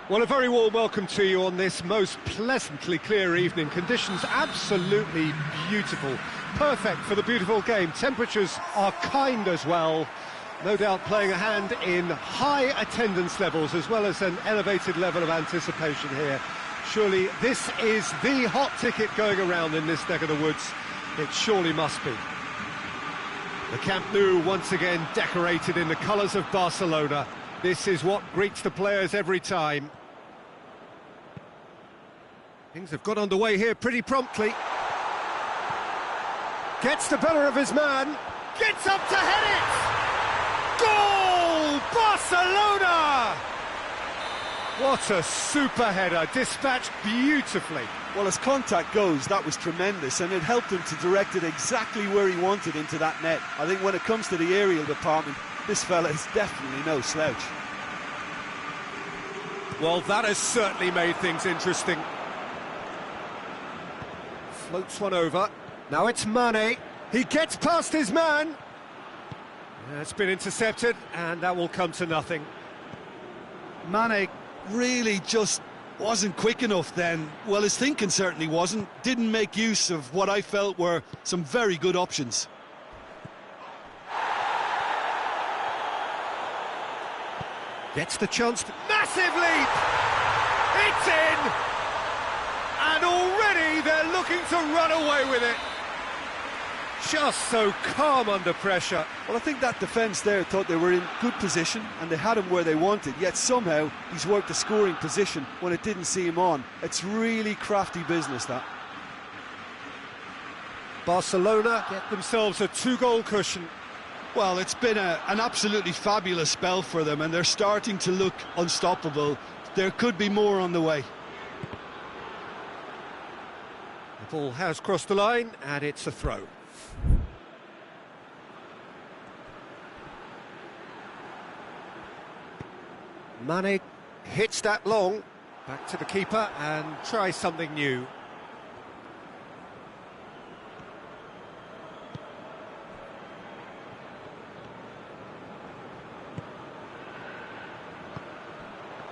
Well, a very warm welcome to you on this most pleasantly clear evening. Conditions absolutely beautiful. Perfect for the beautiful game. Temperatures are kind as well. No doubt playing a hand in high attendance levels as well as an elevated level of anticipation here. Surely this is the hot ticket going around in this neck of the woods. It surely must be. The Camp Nou once again decorated in the colours of Barcelona. This is what greets the players every time. Things have got underway here pretty promptly. Gets the better of his man. Gets up to head it! Goal! Barcelona! What a super header, dispatched beautifully. Well, as contact goes, that was tremendous, and it helped him to direct it exactly where he wanted into that net. I think when it comes to the aerial department, this fella is definitely no slouch. Well, that has certainly made things interesting. Floats one over. Now it's Mane. He gets past his man. It's been intercepted, and that will come to nothing. Mane really just wasn't quick enough then. Well, his thinking certainly wasn't. Didn't make use of what I felt were some very good options. Gets the chance. Massive leap! It's in! And already they're looking to run away with it. Just so calm under pressure. Well, I think that defence there thought they were in good position and they had him where they wanted, yet somehow he's worked a scoring position when it didn't see him on. It's really crafty business, that. Barcelona get themselves a 2-goal cushion. Well, it's been an absolutely fabulous spell for them, and they're starting to look unstoppable. There could be more on the way. The ball has crossed the line, and it's a throw. Mane hits that long. Back to the keeper and tries something new.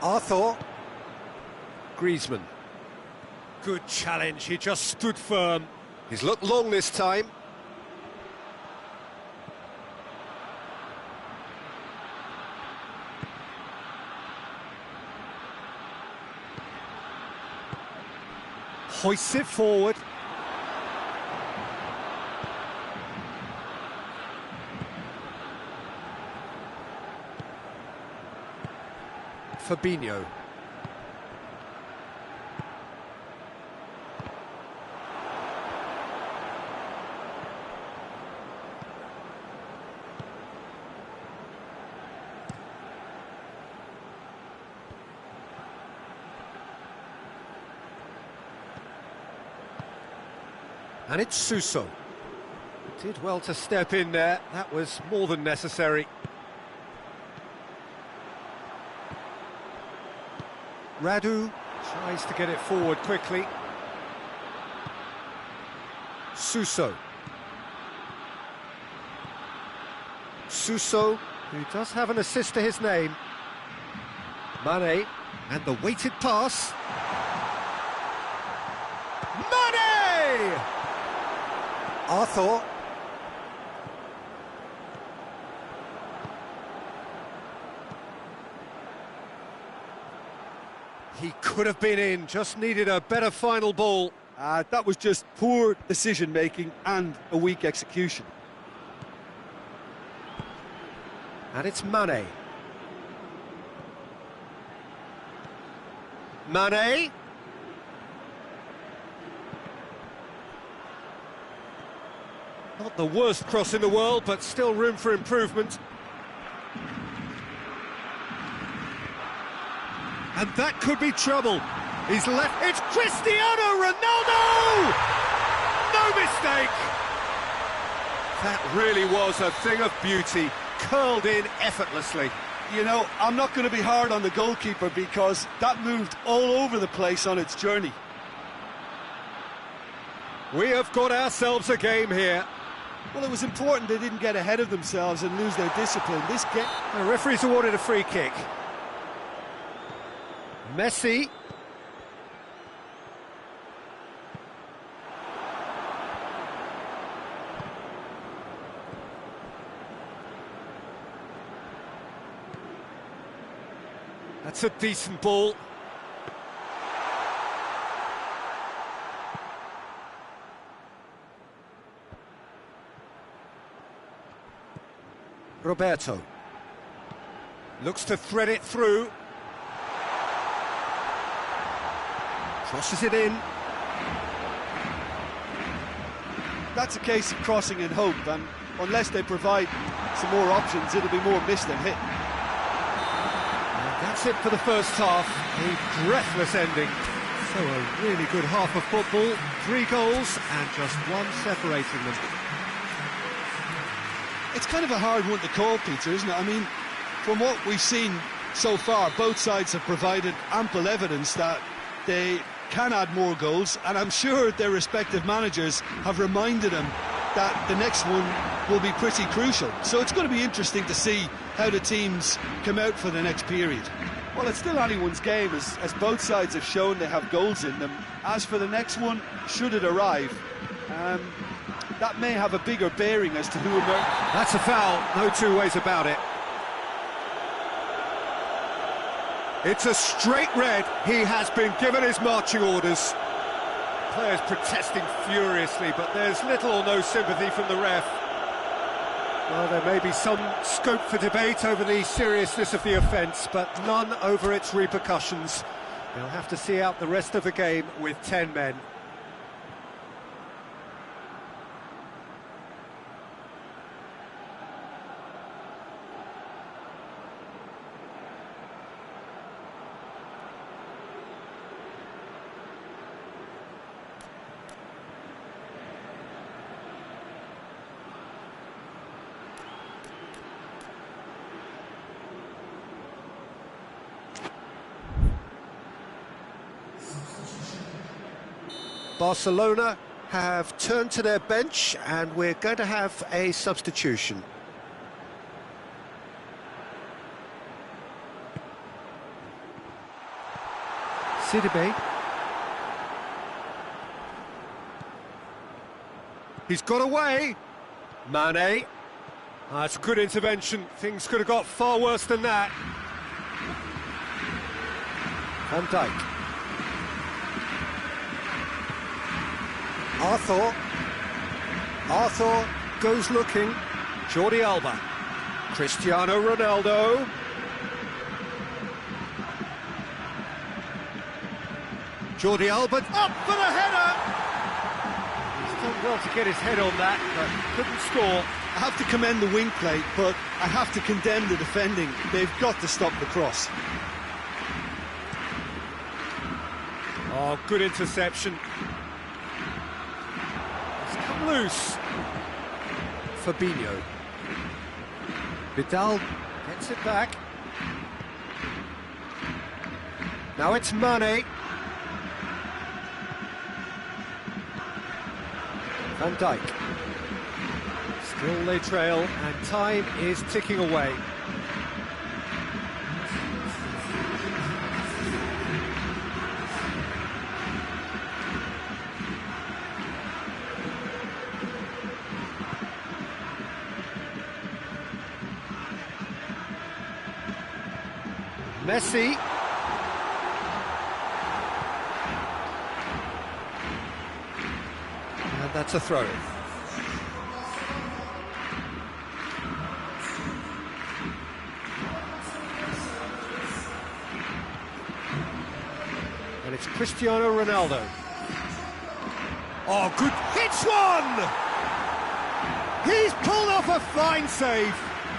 Arthur. Griezmann. Good challenge, he just stood firm. He's looked long this time. Hoists it forward. Fabinho. And it's Suso. Did well to step in there. That was more than necessary. Radu tries to get it forward quickly. Suso. Suso, who does have an assist to his name. Mane, and the weighted pass. Mane! Arthur. He could have been in, just needed a better final ball. That was just poor decision-making and a weak execution. And it's Mane. Mane. Not the worst cross in the world, but still room for improvement. And that could be trouble. He's left. It's Cristiano Ronaldo! No mistake! That really was a thing of beauty, curled in effortlessly. You know, I'm not going to be hard on the goalkeeper because that moved all over the place on its journey. We have got ourselves a game here. Well, it was important they didn't get ahead of themselves and lose their discipline. This game... The referee's awarded a free kick. Messi. That's a decent ball. Roberto looks to thread it through. Crosses it in. That's a case of crossing in hope, and unless they provide some more options, it'll be more miss than hit. That's it for the first half, a breathless ending. So a really good half of football, 3 goals and just one separating them. It's kind of a hard one to call, Peter, isn't it? I mean, from what we've seen so far, both sides have provided ample evidence that they can add more goals, and I'm sure their respective managers have reminded them that the next one will be pretty crucial. So it's going to be interesting to see how the teams come out for the next period. Well, it's still anyone's game, as both sides have shown they have goals in them. As for the next one, should it arrive, that may have a bigger bearing as to who emerges. That's a foul, no two ways about it. It's a straight red. He has been given his marching orders. Players protesting furiously, but there's little or no sympathy from the ref. Well, there may be some scope for debate over the seriousness of the offence, but none over its repercussions. They'll have to see out the rest of the game with 10 men. Barcelona have turned to their bench and we're going to have a substitution. Sidibe. He's got away. Mane. That's a good intervention. Things could have got far worse than that. Van Dijk. Arthur goes looking. Jordi Alba. Cristiano Ronaldo. Jordi Alba up for the header. He's done well to get his head on that, but couldn't score. I have to commend the wing play, but I have to condemn the defending. They've got to stop the cross. Oh, good interception. Loose. Fabinho. Vidal gets it back. Now it's Mane. Van Dijk. Still they trail and time is ticking away. Messi. And that's a throw. And it's Cristiano Ronaldo. Oh, good. Hits one! He's pulled off a fine save.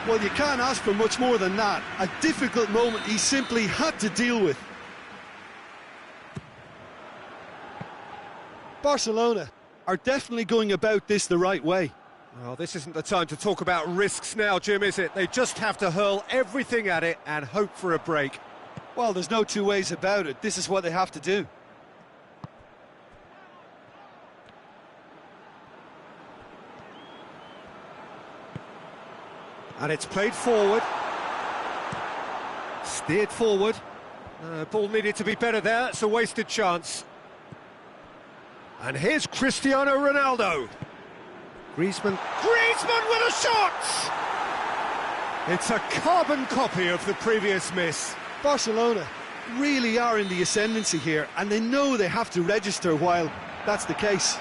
Well, you can't ask for much more than that. A difficult moment he simply had to deal with. Barcelona are definitely going about this the right way. Well, this isn't the time to talk about risks now, Jim, is it? They just have to hurl everything at it and hope for a break. Well, there's no two ways about it. This is what they have to do. And it's played forward. Steered forward. Ball needed to be better there, it's a wasted chance. And here's Cristiano Ronaldo. Griezmann with a shot! It's a carbon copy of the previous miss. Barcelona really are in the ascendancy here, and they know they have to register while that's the case.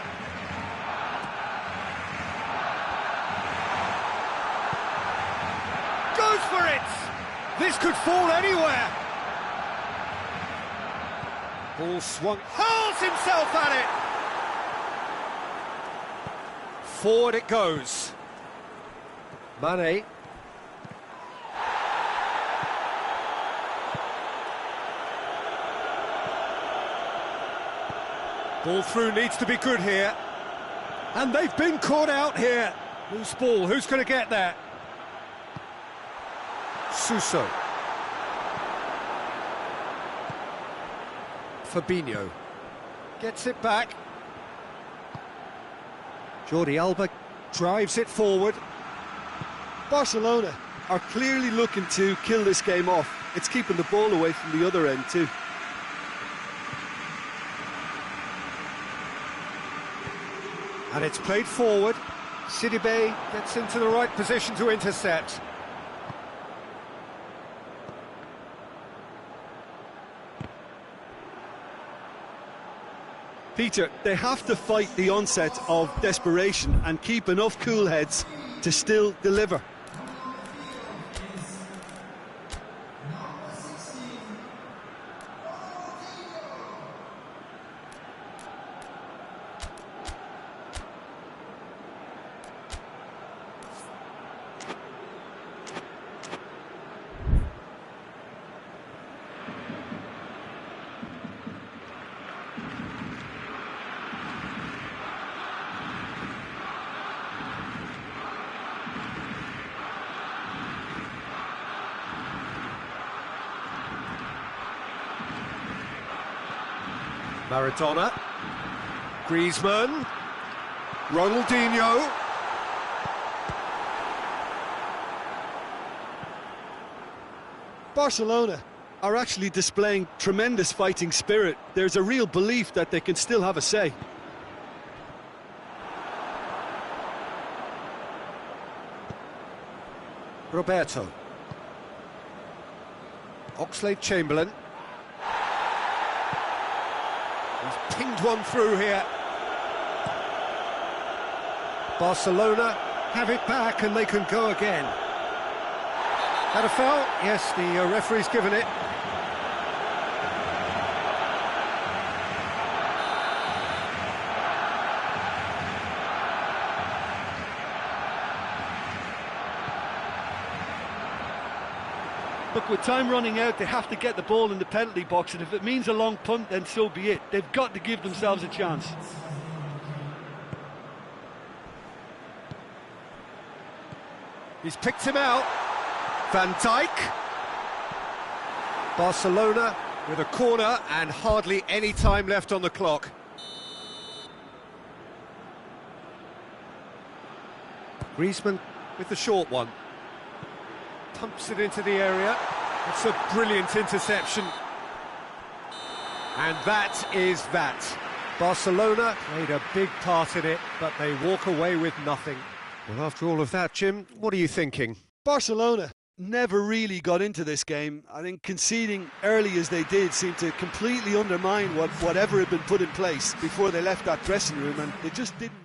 Goes for it! This could fall anywhere. Ball swung, hurls himself at it! Forward it goes. Mane. Ball through needs to be good here. And they've been caught out here. Loose ball, who's going to get there? Suso. Fabinho. Gets it back. Jordi Alba drives it forward. Barcelona are clearly looking to kill this game off. It's keeping the ball away from the other end too. And it's played forward. Sidibe gets into the right position to intercept. Peter, they have to fight the onset of desperation and keep enough cool heads to still deliver. Maradona, Griezmann, Ronaldinho. Barcelona are actually displaying tremendous fighting spirit. There's a real belief that they can still have a say. Roberto. Oxlade-Chamberlain. He's pinged one through here. Barcelona have it back and they can go again. Had a foul? Yes, the referee's given it. Look, with time running out, they have to get the ball in the penalty box, and if it means a long punt, then so be it. They've got to give themselves a chance. He's picked him out. Van Dijk. Barcelona with a corner and hardly any time left on the clock. Griezmann with the short one. Pumps it into the area. It's a brilliant interception. And that is that. Barcelona played a big part in it, but they walk away with nothing. Well, after all of that, Jim, what are you thinking? Barcelona never really got into this game. I think conceding early as they did seemed to completely undermine whatever had been put in place before they left that dressing room, and they just didn't.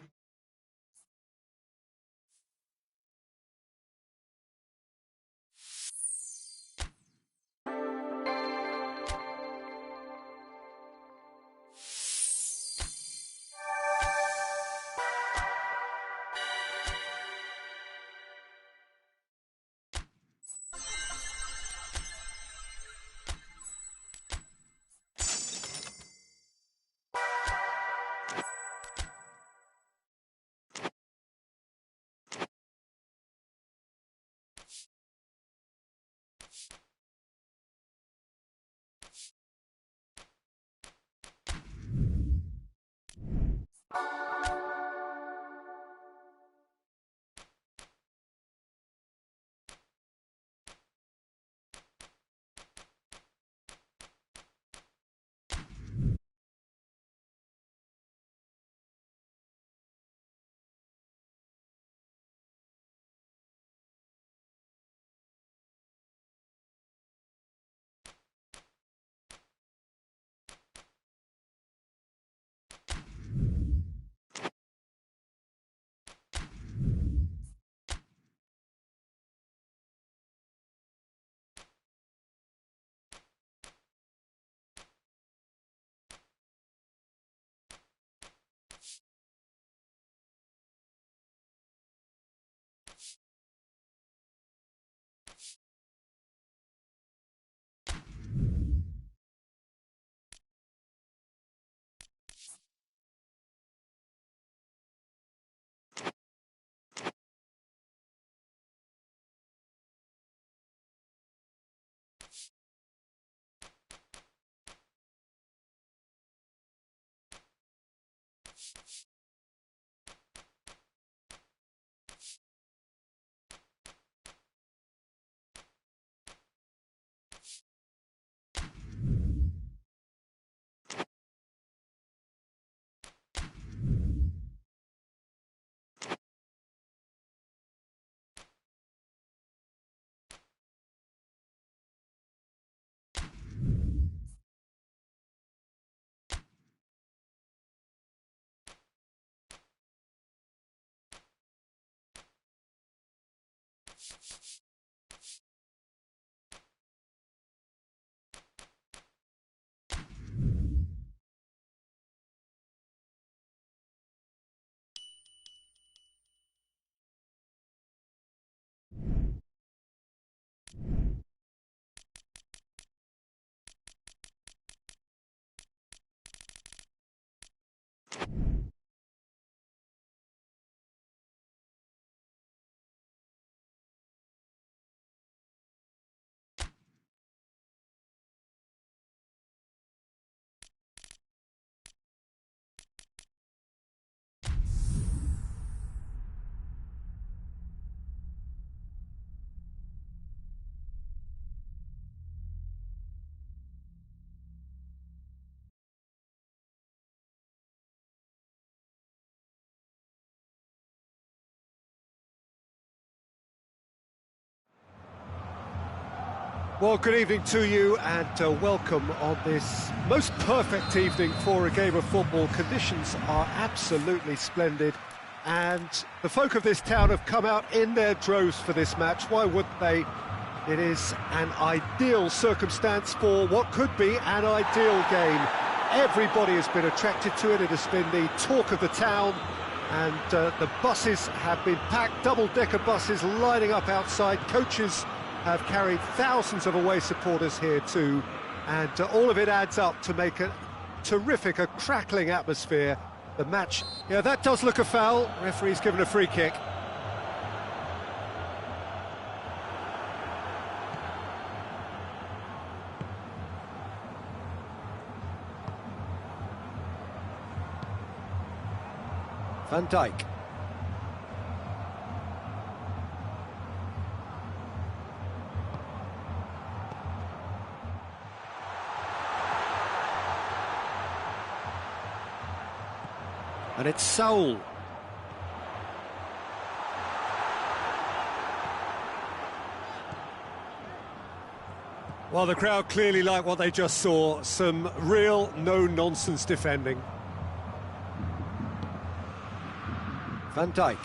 Well, good evening to you and welcome on this most perfect evening for a game of football. Conditions are absolutely splendid and the folk of this town have come out in their droves for this match. Why wouldn't they? It is an ideal circumstance for what could be an ideal game. Everybody has been attracted to it. It has been the talk of the town and the buses have been packed, double-decker buses lining up outside. Coaches have carried thousands of away supporters here too, and all of it adds up to make a terrific, a crackling atmosphere. The match, yeah, that does look a foul. Referee's given a free kick. Van Dijk. And it's Saul. Well, the crowd clearly like what they just saw. Some real no-nonsense defending. Van Dijk.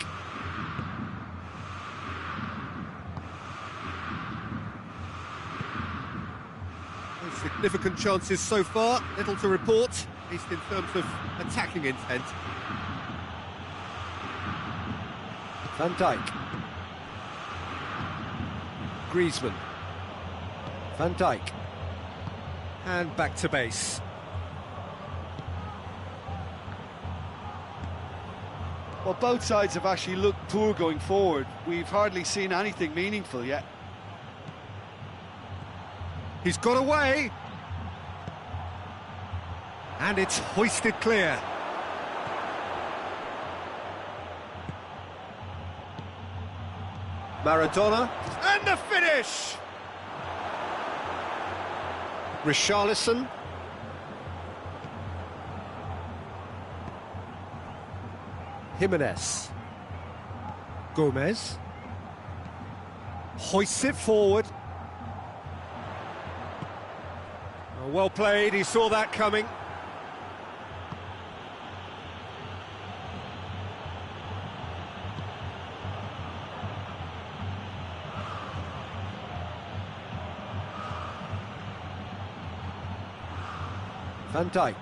No significant chances so far, little to report, at least in terms of attacking intent. Van Dijk. Griezmann. Van Dijk. And back to base. Well, both sides have actually looked poor going forward. We've hardly seen anything meaningful yet. He's got away. And it's hoisted clear. Maradona, and the finish! Richarlison. Jimenez. Gomez. Hoists it forward. Oh, well played, he saw that coming. Van Dijk.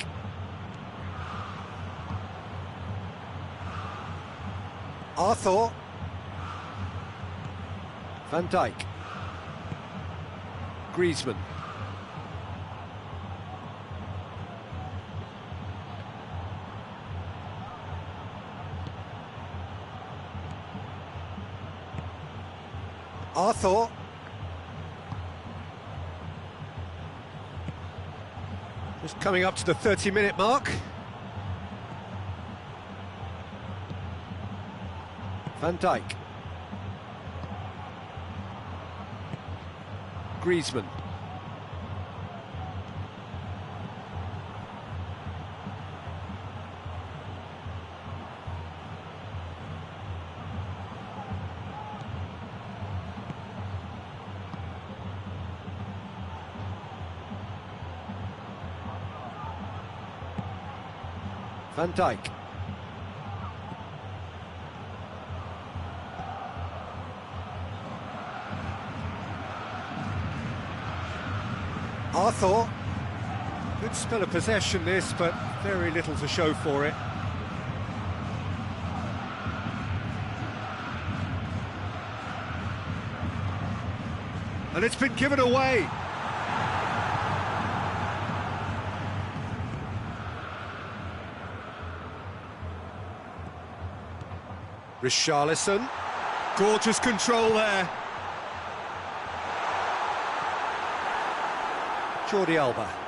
Arthur. Van Dijk. Griezmann. Arthur. Just coming up to the 30-minute mark. Van Dijk. Griezmann. Van Dijk. Arthur. Good spell of possession this, but very little to show for it. And it's been given away. Richarlison. Gorgeous control there. Jordi Alba.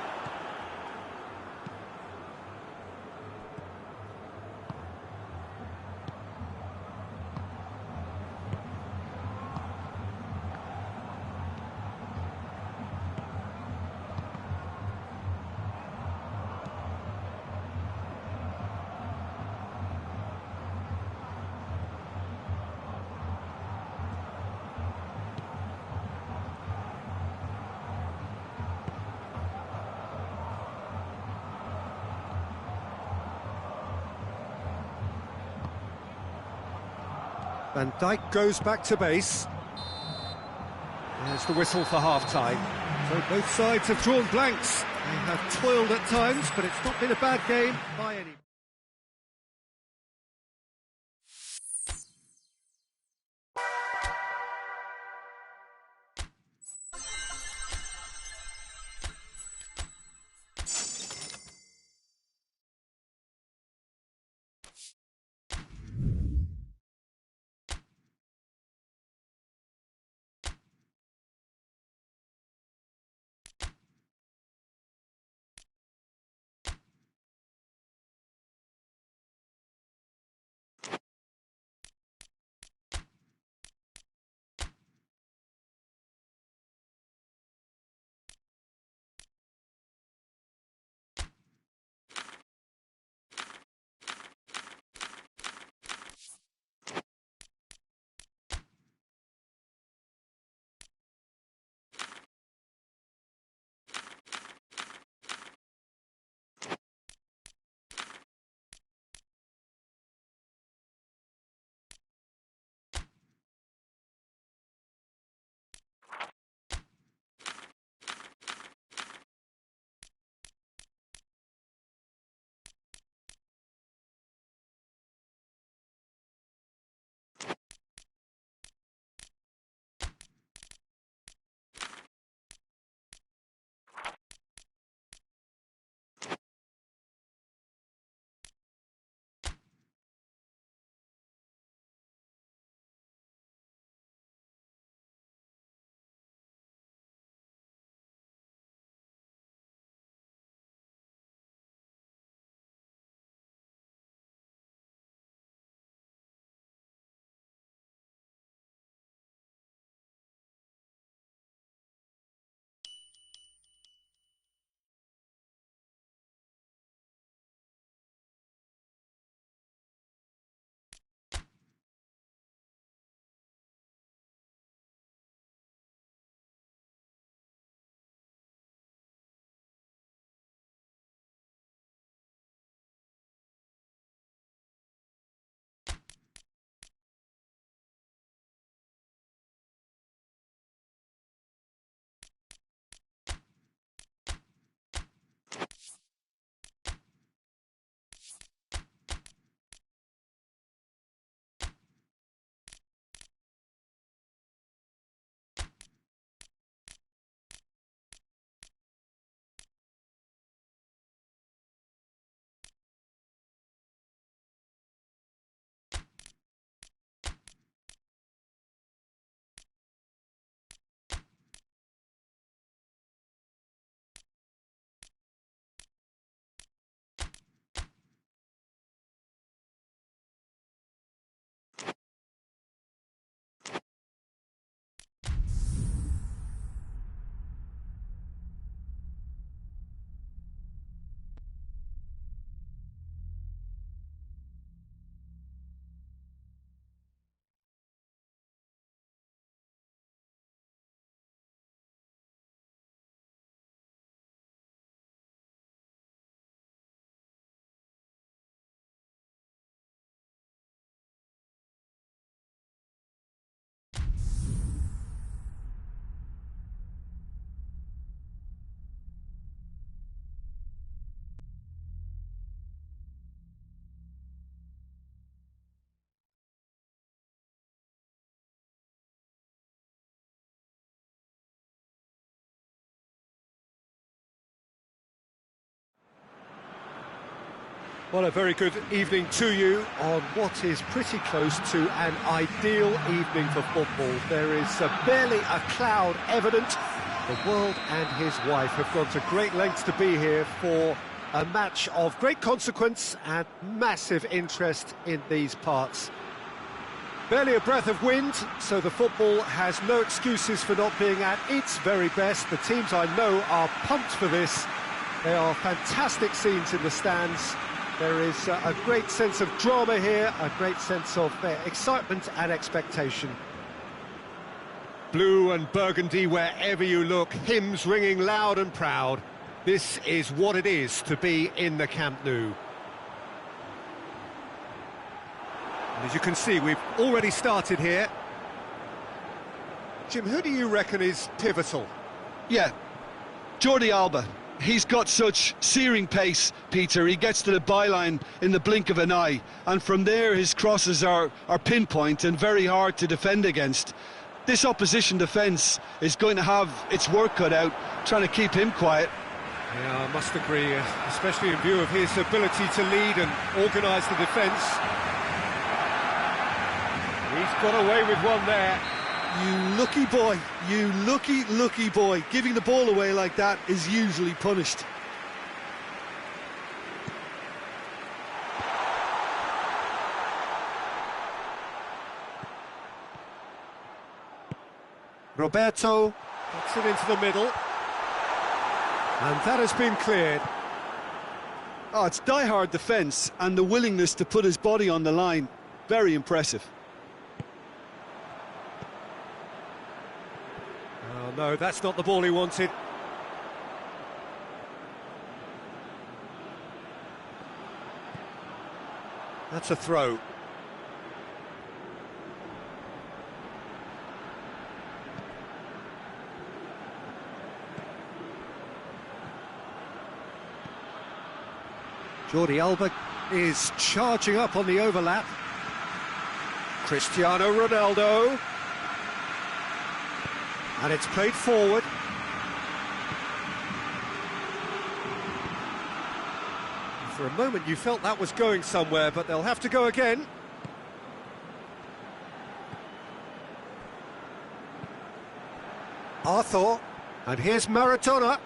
Van Dijk goes back to base. There's the whistle for half-time. So both sides have drawn blanks. They have toiled at times, but it's not been a bad game by any... Well, a very good evening to you on what is pretty close to an ideal evening for football. There is barely a cloud evident. The world and his wife have gone to great lengths to be here for a match of great consequence and massive interest in these parts. Barely a breath of wind, so the football has no excuses for not being at its very best. The teams I know are pumped for this. They are fantastic scenes in the stands. There is a great sense of drama here, a great sense of excitement and expectation. Blue and burgundy wherever you look, hymns ringing loud and proud. This is what it is to be in the Camp Nou. And as you can see, we've already started here. Jim, who do you reckon is pivotal? Yeah, Jordi Alba. He's got such searing pace, Peter. He gets to the byline in the blink of an eye, and from there his crosses are pinpoint and very hard to defend against. This opposition defence is going to have its work cut out, trying to keep him quiet. Yeah, I must agree, especially in view of his ability to lead and organise the defence. He's got away with one there. You lucky boy, you lucky boy. Giving the ball away like that is usually punished. Roberto gets it into the middle. And that has been cleared. Oh, it's die-hard defence and the willingness to put his body on the line. Very impressive. Oh, no, that's not the ball he wanted. That's a throw. Jordi Alba is charging up on the overlap. Cristiano Ronaldo. And it's played forward. For a moment you felt that was going somewhere, but they'll have to go again. Arthur. And here's Maradona.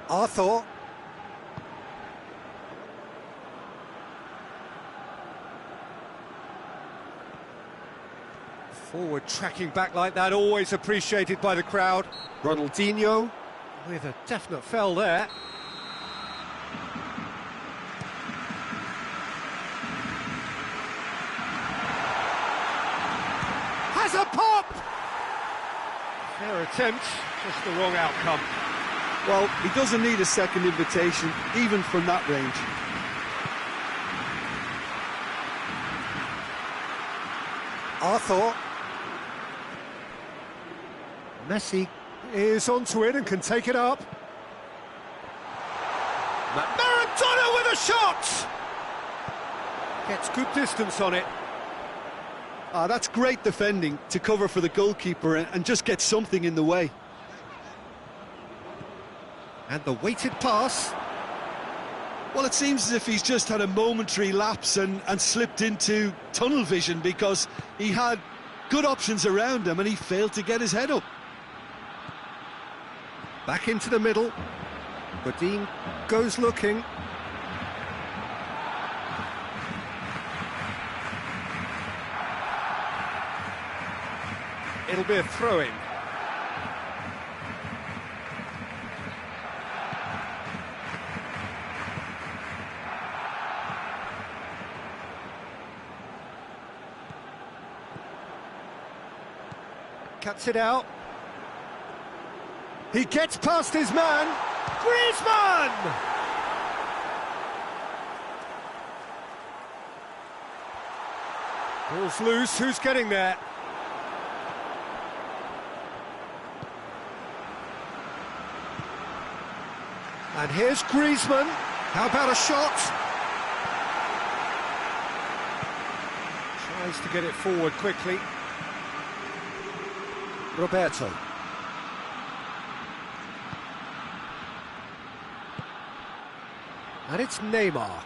Arthur. Forward tracking back like that, always appreciated by the crowd. Ronaldinho with a definite fell there. Has a pop! Fair attempt, just the wrong outcome. Well, he doesn't need a second invitation, even from that range. Arthur. Messi is onto it and can take it up. Maradona with a shot! Gets good distance on it. Ah, that's great defending to cover for the goalkeeper and just get something in the way. And the weighted pass. Well, it seems as if he's just had a momentary lapse and slipped into tunnel vision, because he had good options around him and he failed to get his head up. Back into the middle. Godin goes looking. It'll be a throw-in. Cuts it out. He gets past his man. Griezmann! Ball's loose. Who's getting there? And here's Griezmann. How about a shot? Tries to get it forward quickly. Roberto. And it's Neymar.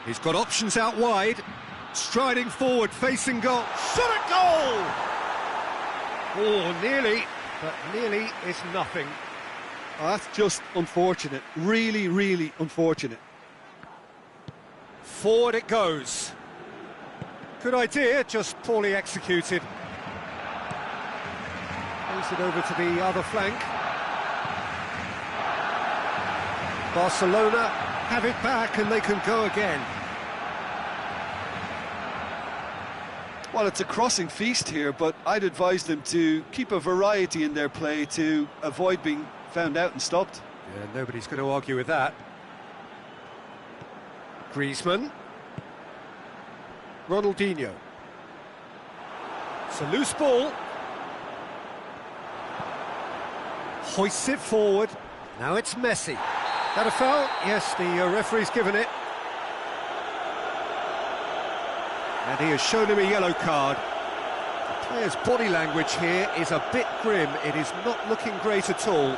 He's got options out wide. Striding forward, facing goal. Shot at goal! Oh, nearly, but nearly is nothing. Oh, that's just unfortunate. Really, really unfortunate. Forward it goes. Good idea, just poorly executed. Plays it over to the other flank. Barcelona have it back and they can go again. Well, it's a crossing feast here, but I'd advise them to keep a variety in their play to avoid being found out and stopped. Yeah, nobody's going to argue with that. Griezmann. Ronaldinho. It's a loose ball. Hoists it forward. Now it's Messi. That a foul? Yes, the referee's given it. And he has shown him a yellow card. The player's body language here is a bit grim. It is not looking great at all.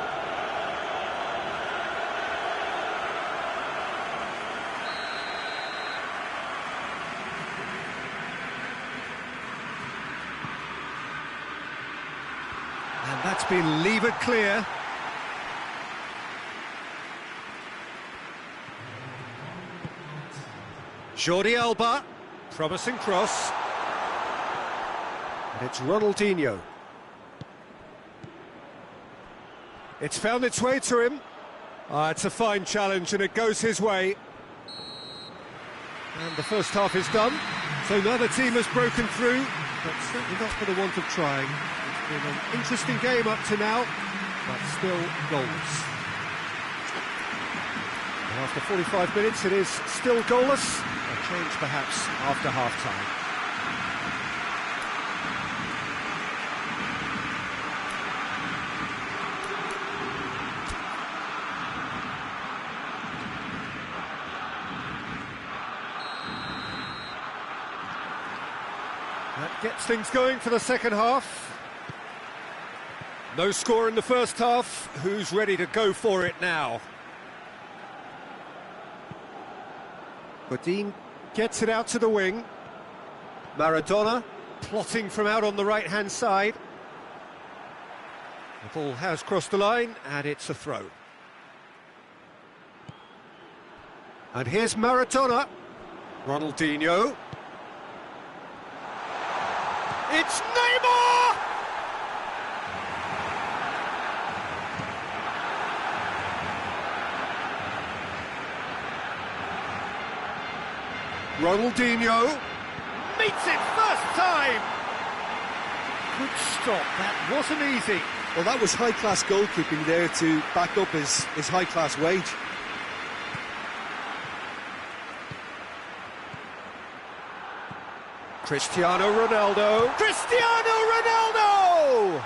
And that's been levered clear. Jordi Alba, promising cross. And it's Ronaldinho. It's found its way to him. It's a fine challenge and it goes his way. And the first half is done. So neither team has broken through, but certainly not for the want of trying. It's been an interesting game up to now, but still goals. And after 45 minutes it is still goalless. A change perhaps after half-time. That gets things going for the second half. No score in the first half. Who's ready to go for it now? Godin gets it out to the wing. Maradona plotting from out on the right-hand side. The ball has crossed the line and it's a throw. And here's Maradona. Ronaldinho. It's Neymar! Ronaldinho meets it first time. Good stop, that wasn't easy. Well, that was high-class goalkeeping there to back up his high-class wage. Cristiano Ronaldo. Cristiano Ronaldo!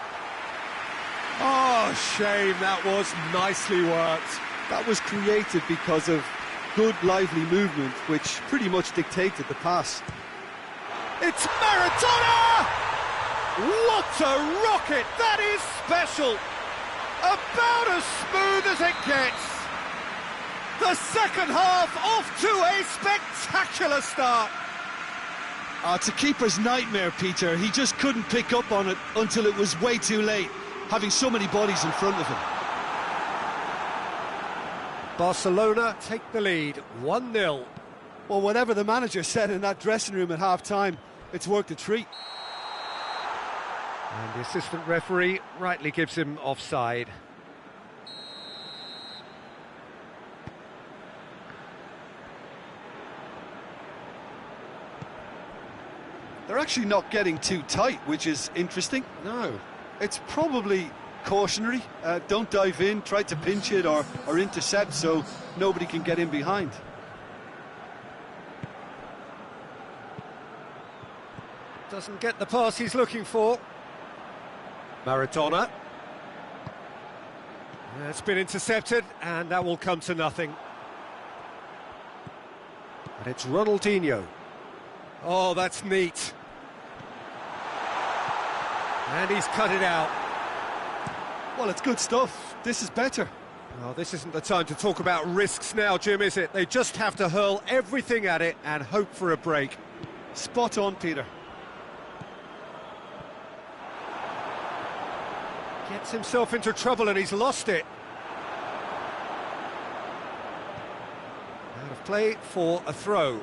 Oh, shame, that was nicely worked. That was created because of good, lively movement, which pretty much dictated the pass. It's Maradona! What a rocket! That is special! About as smooth as it gets. The second half off to a spectacular start. It's a keeper's nightmare, Peter. He just couldn't pick up on it until it was way too late, having so many bodies in front of him. Barcelona take the lead, 1-0. Well, whatever the manager said in that dressing room at half-time, it's worked a treat. And the assistant referee rightly gives him offside. They're actually not getting too tight, which is interesting. No. It's probably cautionary. Don't dive in, try to pinch it or intercept so nobody can get in behind. Doesn't get the pass he's looking for. Maradona. It's been intercepted and that will come to nothing. And it's Ronaldinho. Oh, that's neat. And he's cut it out. Well, it's good stuff. This is better. Well, this isn't the time to talk about risks now, Jim, is it? They just have to hurl everything at it and hope for a break. Spot on, Peter. Gets himself into trouble and he's lost it. Out of play for a throw.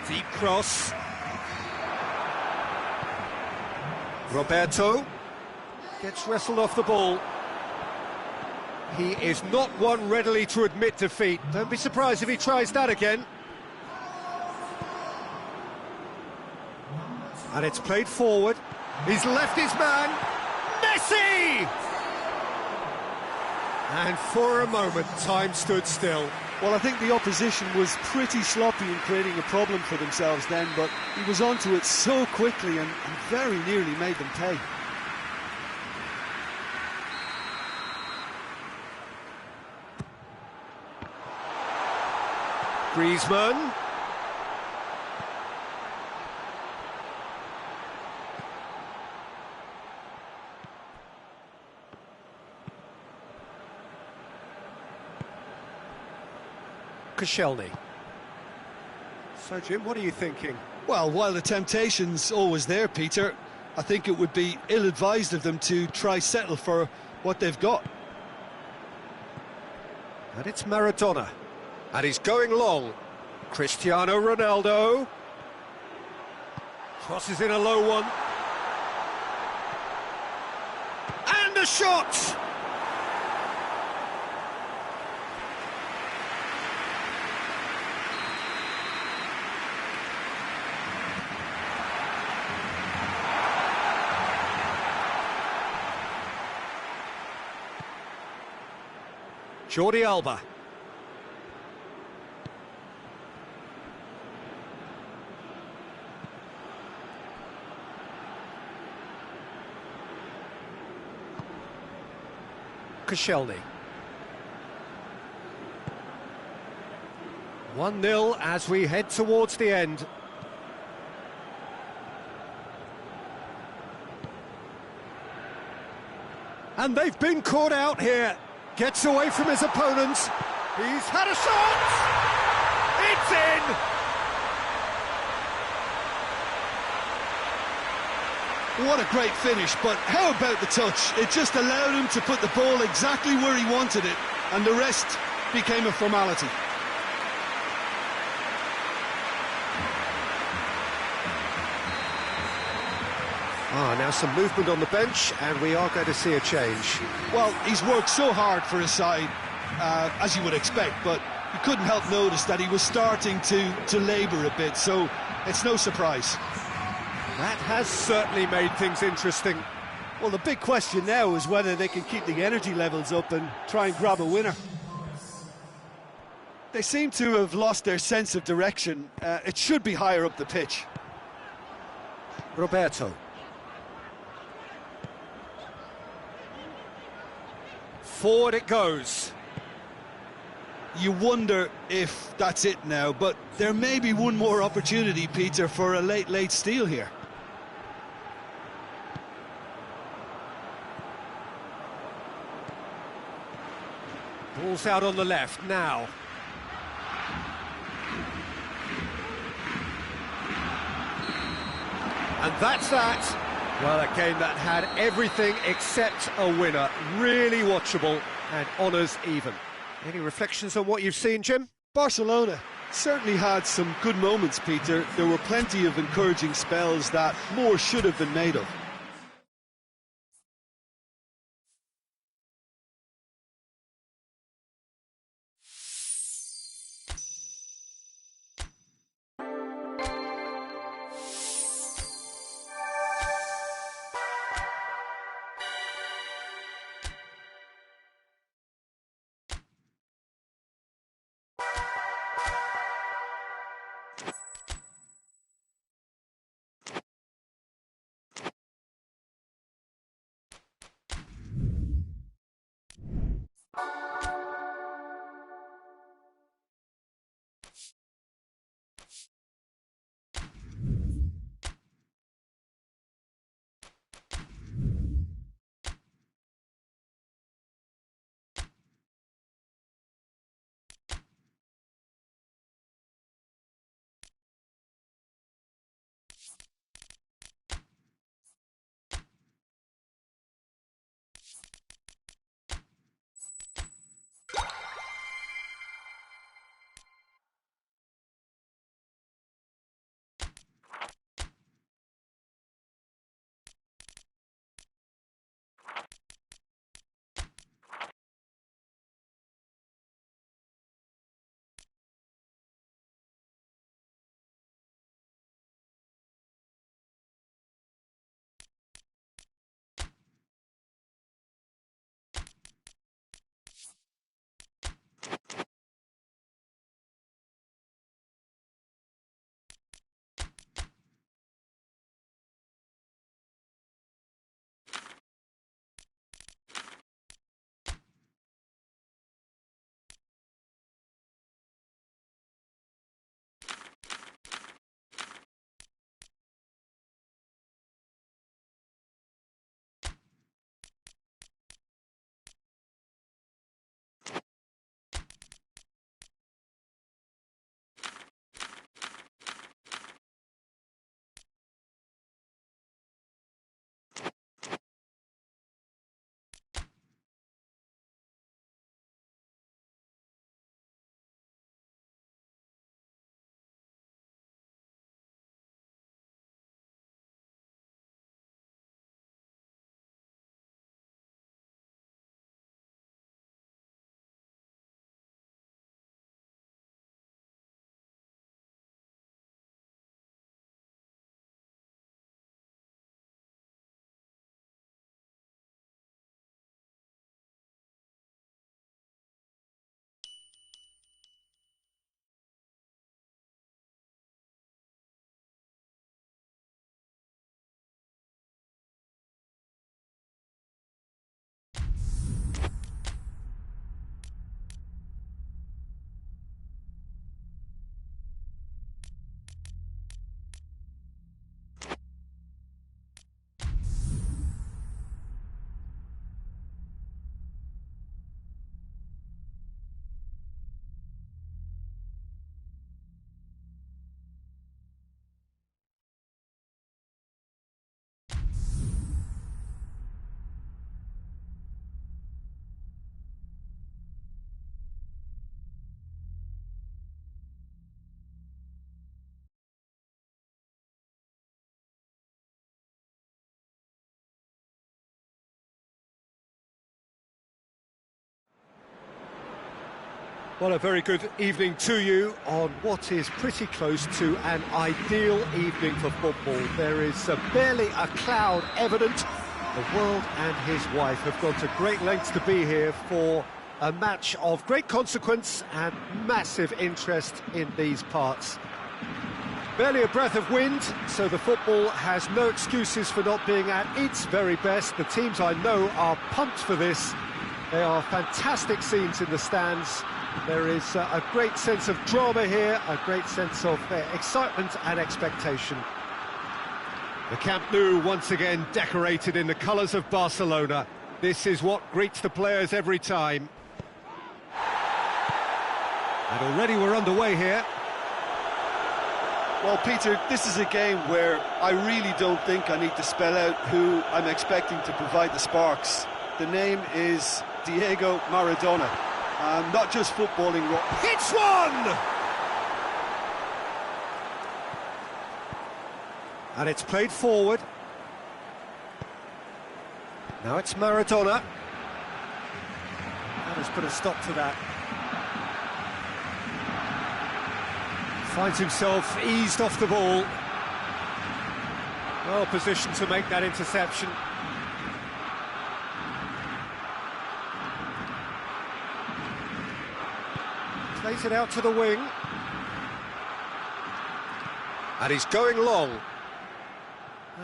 Deep cross. Roberto gets wrestled off the ball. He is not one readily to admit defeat. Don't be surprised if he tries that again. And it's played forward. He's left his man. Messi! And for a moment, time stood still. Well, I think the opposition was pretty sloppy in creating a problem for themselves then, but he was onto it so quickly and very nearly made them pay. Griezmann. Koscielny. So, Jim, what are you thinking? Well, while the temptation's always there, Peter, I think it would be ill-advised of them to try settle for what they've got. And it's Maradona. And he's going long. Cristiano Ronaldo. Crosses in a low one. And a shot! Jordi Alba. Koscielny. 1-0 as we head towards the end. And they've been caught out here. Gets away from his opponents. He's had a shot! It's in! What a great finish, but how about the touch? It just allowed him to put the ball exactly where he wanted it, and the rest became a formality. Now some movement on the bench, and we are going to see a change. Well, he's worked so hard for his side, as you would expect, but you couldn't help notice that he was starting to labour a bit, so it's no surprise. That has certainly made things interesting. Well, the big question now is whether they can keep the energy levels up and try and grab a winner. They seem to have lost their sense of direction. It should be higher up the pitch. Roberto. Forward it goes. you wonder if that's it now, but there may be one more opportunity, Peter, for a late steal here. Ball's out on the left now. And that's that. Well, a game that had everything except a winner. Really watchable and honours even. Any reflections on what you've seen, Jim? Barcelona certainly had some good moments, Peter. There were plenty of encouraging spells that more should have been made of. Well, a very good evening to you on what is pretty close to an ideal evening for football. There is barely a cloud evident. The world and his wife have gone to great lengths to be here for a match of great consequence and massive interest in these parts. Barely a breath of wind, so the football has no excuses for not being at its very best. The teams I know are pumped for this, They are fantastic scenes in the stands. There is a great sense of drama here, a great sense of excitement and expectation. The Camp Nou once again decorated in the colours of Barcelona. This is what greets the players every time. And already we're underway here. Well, Peter, this is a game where I really don't think I need to spell out who I'm expecting to provide the sparks. The name is Diego Maradona. Not just footballing. Hits one! And it's played forward. Now it's Maradona. And has put a stop to that. Finds himself eased off the ball. Well positioned to make that interception. Plays it out to the wing. And he's going long.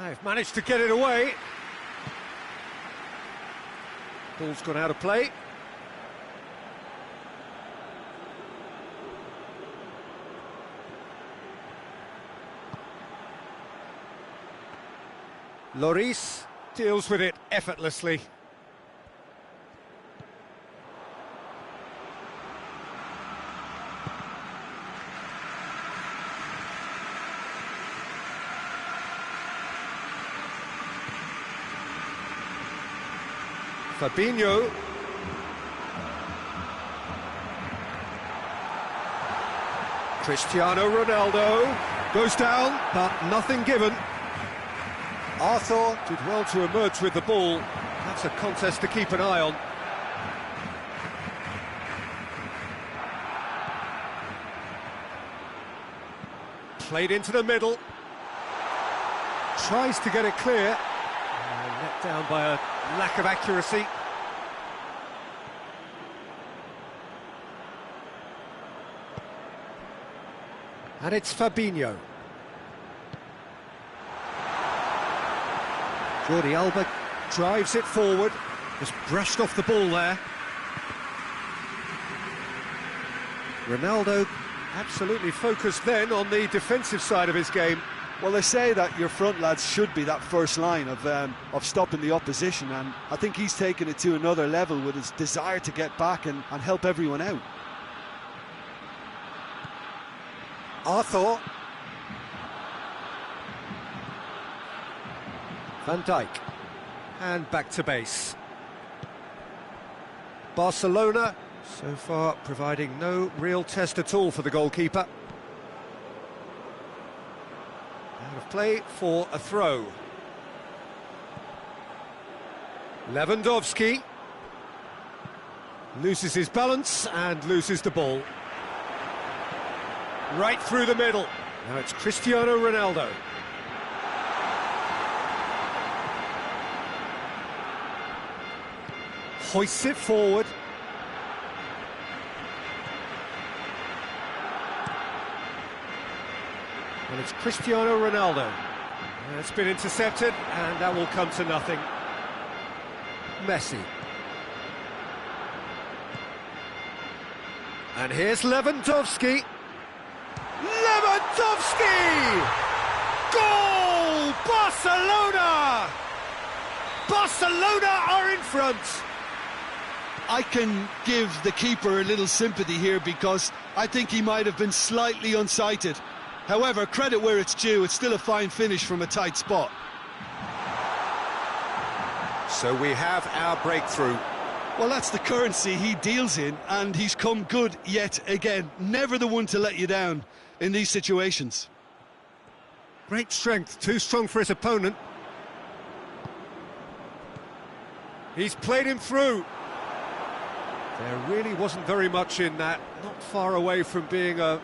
They've managed to get it away. Ball's gone out of play. Lloris deals with it effortlessly. Fabinho. Cristiano Ronaldo goes down, but nothing given. Arthur did well to emerge with the ball. That's a contest to keep an eye on. Played into the middle. Tries to get it clear. Let down by a lack of accuracy. And it's Fabinho. Jordi Alba drives it forward. Just brushed off the ball there. Ronaldo absolutely focused then on the defensive side of his game. Well, they say that your front lads should be that first line of stopping the opposition, and I think he's taken it to another level with his desire to get back and help everyone out. Arthur. Van Dijk. And back to base. Barcelona, so far, providing no real test at all for the goalkeeper. Out of play for a throw. Lewandowski loses his balance and loses the ball. Right through the middle. Now it's Cristiano Ronaldo. Hoists it forward. And it's Cristiano Ronaldo. It's been intercepted, and that will come to nothing. Messi. And here's Lewandowski. Lewandowski! Goal! Barcelona! Barcelona are in front. I can give the keeper a little sympathy here because I think he might have been slightly unsighted. However, credit where it's due, it's still a fine finish from a tight spot. So we have our breakthrough. Well, that's the currency he deals in, and he's come good yet again. Never the one to let you down in these situations. Great strength, too strong for his opponent. He's played him through. There really wasn't very much in that, not far away from being a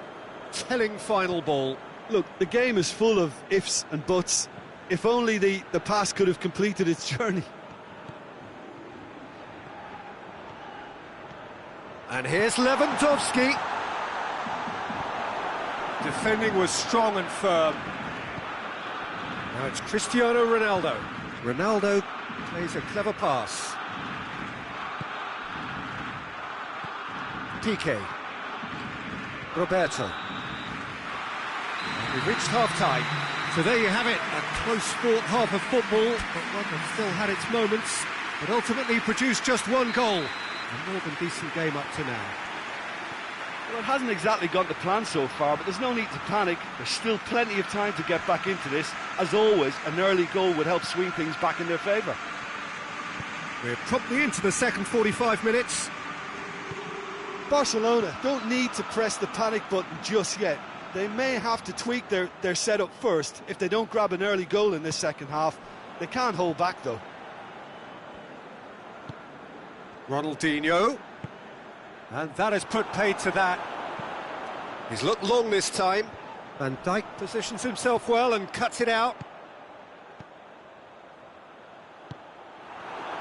telling final ball. Look, the game is full of ifs and buts. If only the pass could have completed its journey. And here's Lewandowski. Defending was strong and firm. Now it's Cristiano Ronaldo. Ronaldo plays a clever pass. Piqué. Roberto. And we've reached half-time. So there you have it, a close-fought half of football, but one that still had its moments, but ultimately produced just one goal. A more than decent game up to now. Well, it hasn't exactly gone to plan so far, but there's no need to panic. There's still plenty of time to get back into this. As always, an early goal would help swing things back in their favour. We're promptly into the second 45 minutes. Barcelona don't need to press the panic button just yet. They may have to tweak their setup first. If they don't grab an early goal in this second half, they can't hold back though. Ronaldinho. And that has put paid to that. He's looked long this time. Van Dijk positions himself well and cuts it out.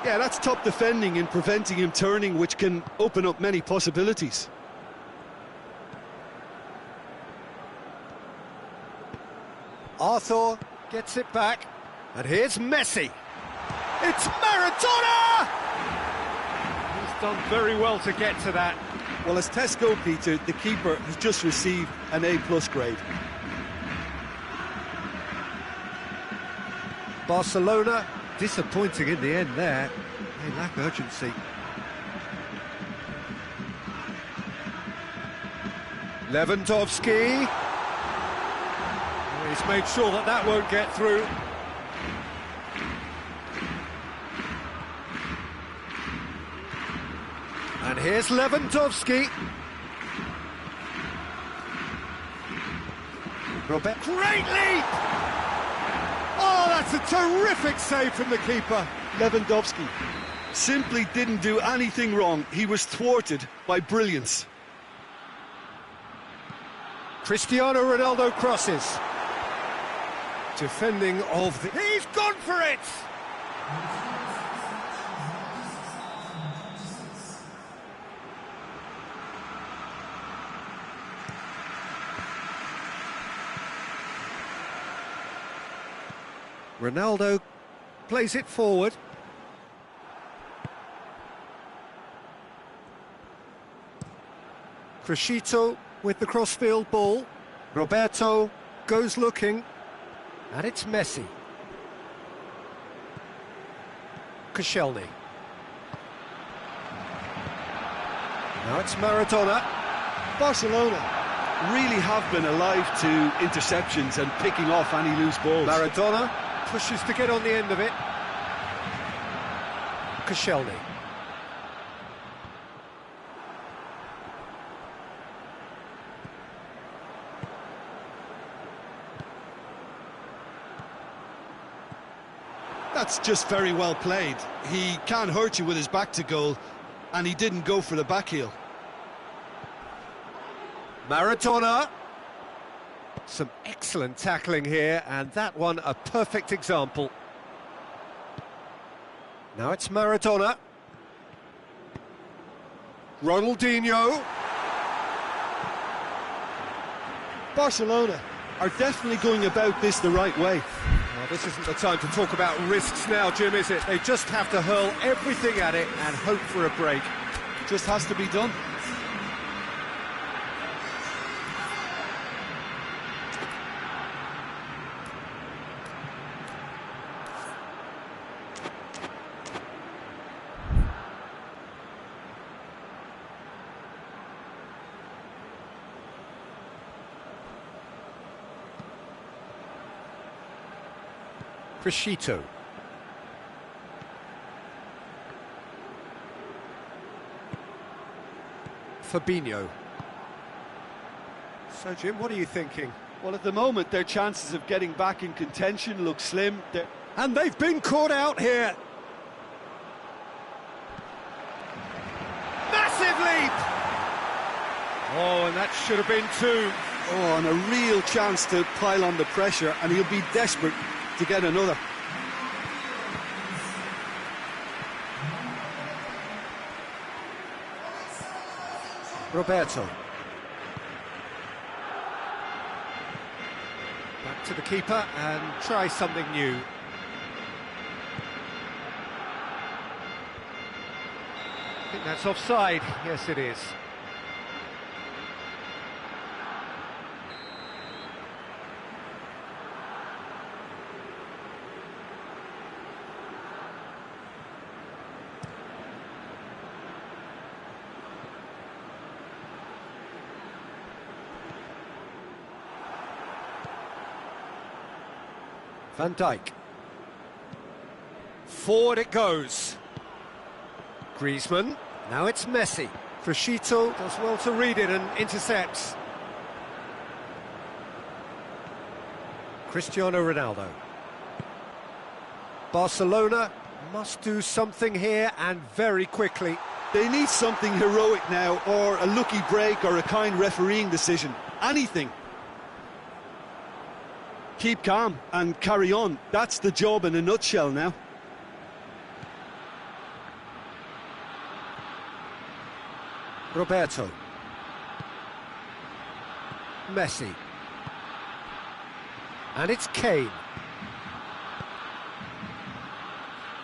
Yeah, that's top defending and preventing him turning, which can open up many possibilities. Arthur gets it back, and here's Messi. It's Maradona! He's done very well to get to that. Well, as Tesco, Peter, the keeper has just received an A+ grade. Barcelona disappointing in the end there. They lack urgency. Lewandowski. He's made sure that that won't get through. And here's Lewandowski. Robert. Great leap! Oh, that's a terrific save from the keeper. Lewandowski simply didn't do anything wrong. He was thwarted by brilliance. Cristiano Ronaldo crosses. Defending of the... He's gone for it! Ronaldo plays it forward. Crescito with the crossfield ball. Roberto goes looking. And it's Messi. Koscielny. Now it's Maradona. Barcelona really have been alive to interceptions and picking off any loose balls. Maradona pushes to get on the end of it. Koscielny. That's just very well played. He can't hurt you with his back to goal, and he didn't go for the back heel. Maradona. Some excellent tackling here, and that one a perfect example. Now it's Maradona. Ronaldinho. Barcelona are definitely going about this the right way. Well, this isn't the time to talk about risks now, Jim, is it? They just have to hurl everything at it and hope for a break. Just has to be done. Crescito. Fabinho. So, Jim, what are you thinking? Well, at the moment, their chances of getting back in contention look slim. And they've been caught out here. Massive leap! Oh, and that should have been two. Oh, and a real chance to pile on the pressure, and he'll be desperate to get another. Roberto. Back to the keeper and try something new. I think that's offside. Yes, it is. Van Dijk. Forward it goes. Griezmann. Now it's Messi. Frashito does well to read it and intercepts. Cristiano Ronaldo. Barcelona must do something here, and very quickly. They need something heroic now, or a lucky break, or a kind refereeing decision. Anything. Keep calm and carry on. That's the job in a nutshell now. Roberto. Messi. And it's Kane.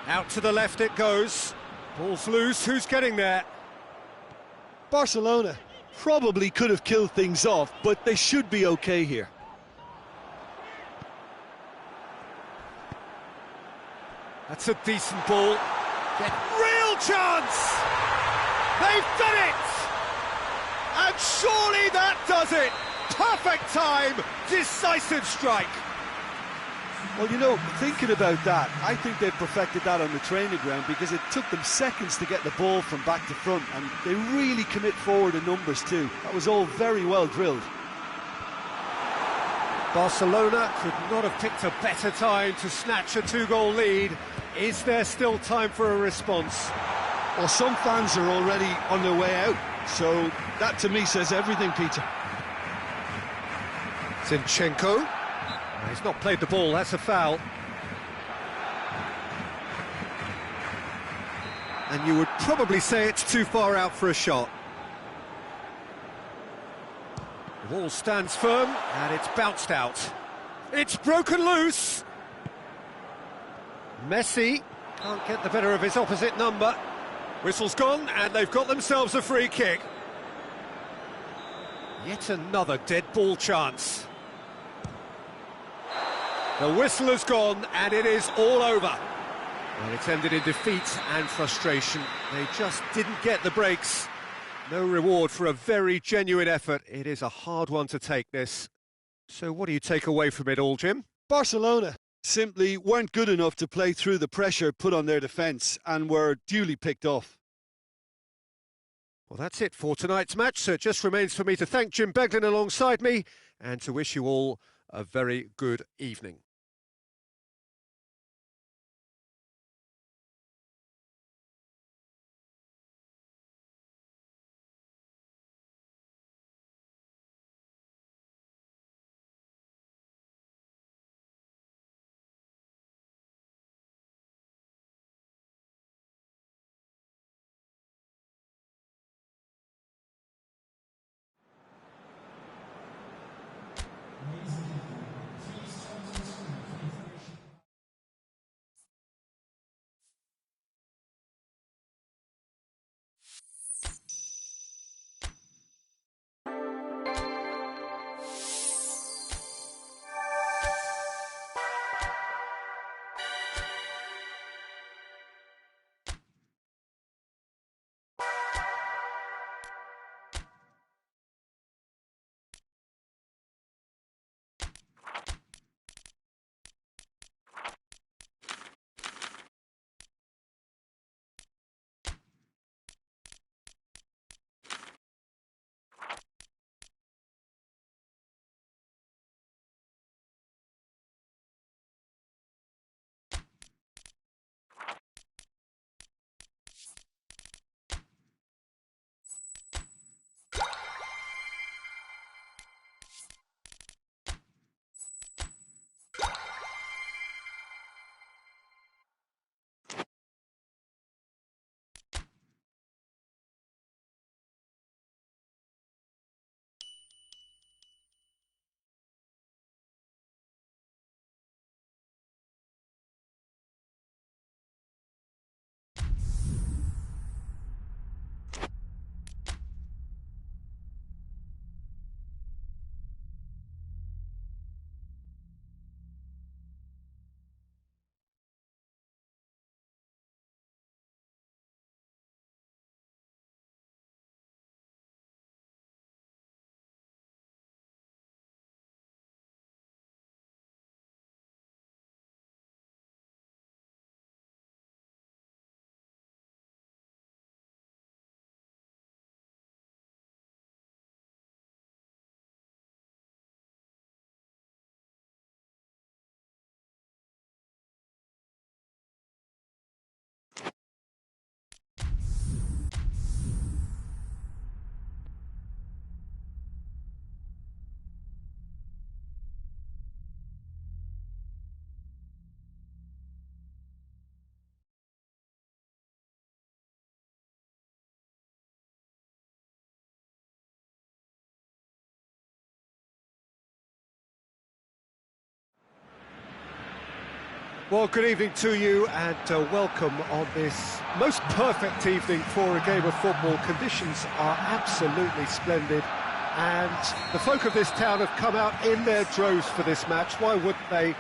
Out to the left it goes. Ball's loose, who's getting there? Barcelona probably could have killed things off, but they should be okay here. That's a decent ball. Real chance! They've done it! And surely that does it! Perfect time, decisive strike. Well, you know, thinking about that, I think they perfected that on the training ground because it took them seconds to get the ball from back to front, and they really commit forward in numbers too. That was all very well drilled. Barcelona could not have picked a better time to snatch a two-goal lead. Is there still time for a response? Well, some fans are already on their way out, so that to me says everything, Peter. Zinchenko. He's not played the ball, that's a foul. And you would probably say it's too far out for a shot. The ball stands firm, and it's bounced out. It's broken loose! Messi can't get the better of his opposite number. Whistle's gone, and they've got themselves a free kick. Yet another dead ball chance. The whistle has gone, and it is all over. Well, it's ended in defeat and frustration. They just didn't get the breaks. No reward for a very genuine effort. It is a hard one to take, this. So what do you take away from it all, Jim? Barcelona simply weren't good enough to play through the pressure put on their defence and were duly picked off. Well, that's it for tonight's match, so it just remains for me to thank Jim Beglin alongside me and to wish you all a very good evening. Well, good evening to you and welcome on this most perfect evening for a game of football. Conditions are absolutely splendid and the folk of this town have come out in their droves for this match. Why wouldn't they?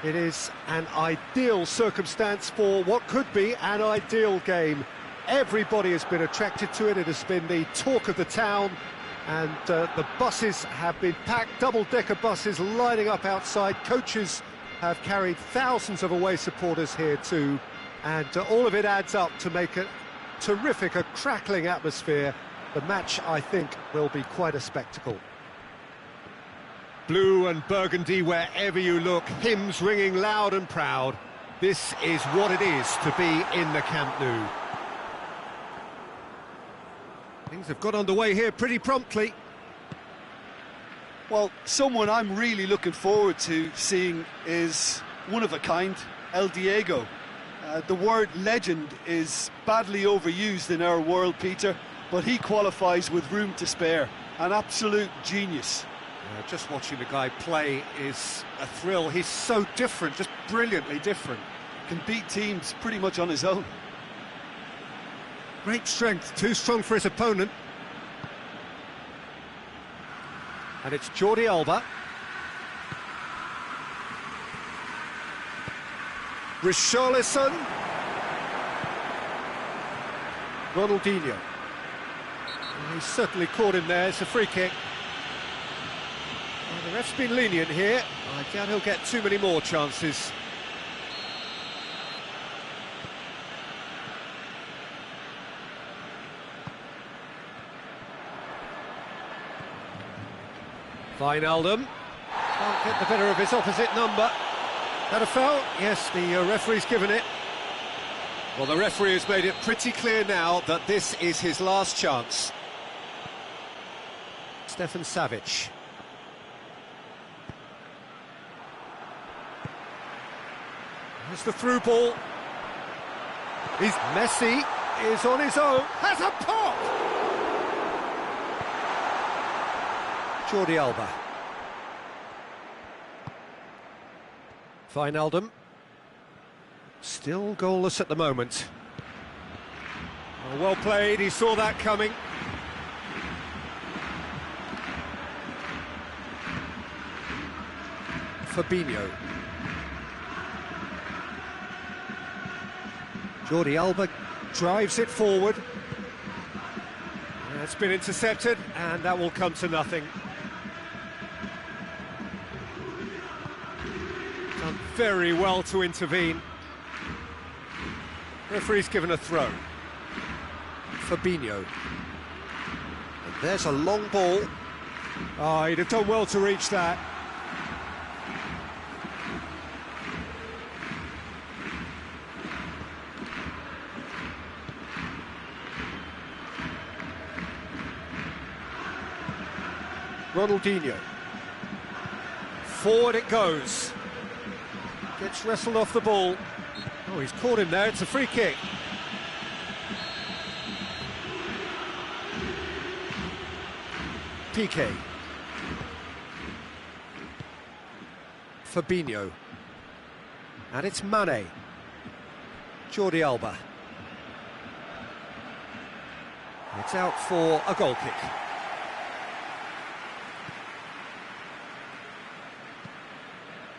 It is an ideal circumstance for what could be an ideal game. Everybody has been attracted to it. It has been the talk of the town and the buses have been packed, double-decker buses lining up outside. Coaches have carried thousands of away supporters here too, and all of it adds up to make a terrific, a crackling atmosphere. The match, I think, will be quite a spectacle. Blue and burgundy wherever you look, hymns ringing loud and proud. This is what it is to be in the Camp Nou. Things have got underway here pretty promptly. Well, someone I'm really looking forward to seeing is one of a kind, El Diego. The word legend is badly overused in our world, Peter, but he qualifies with room to spare. An absolute genius. Just watching the guy play is a thrill. He's so different, just brilliantly different. Can beat teams pretty much on his own. Great strength, too strong for his opponent. And it's Jordi Alba. Richarlison. Ronaldinho. He's certainly caught him there, it's a free kick. Well, the ref's been lenient here. I doubt he'll get too many more chances. Wijnaldum can't get the better of his opposite number. That a foul? Yes, the referee's given it. Well, the referee has made it pretty clear now that this is his last chance. Stefan Savic. Here's the through ball. Messi is on his own. Has a pop! Jordi Alba. Wijnaldum. Still goalless at the moment. Oh, well played, he saw that coming. Fabinho. Jordi Alba drives it forward. It's been intercepted and that will come to nothing. Done very well to intervene. Referee's given a throw. Fabinho. And there's a long ball. Oh, he'd have done well to reach that. Ronaldinho. Forward it goes. Gets wrestled off the ball. Oh, he's caught him there, it's a free kick. PK. Fabinho. And it's Mane. Jordi Alba. It's out for a goal kick.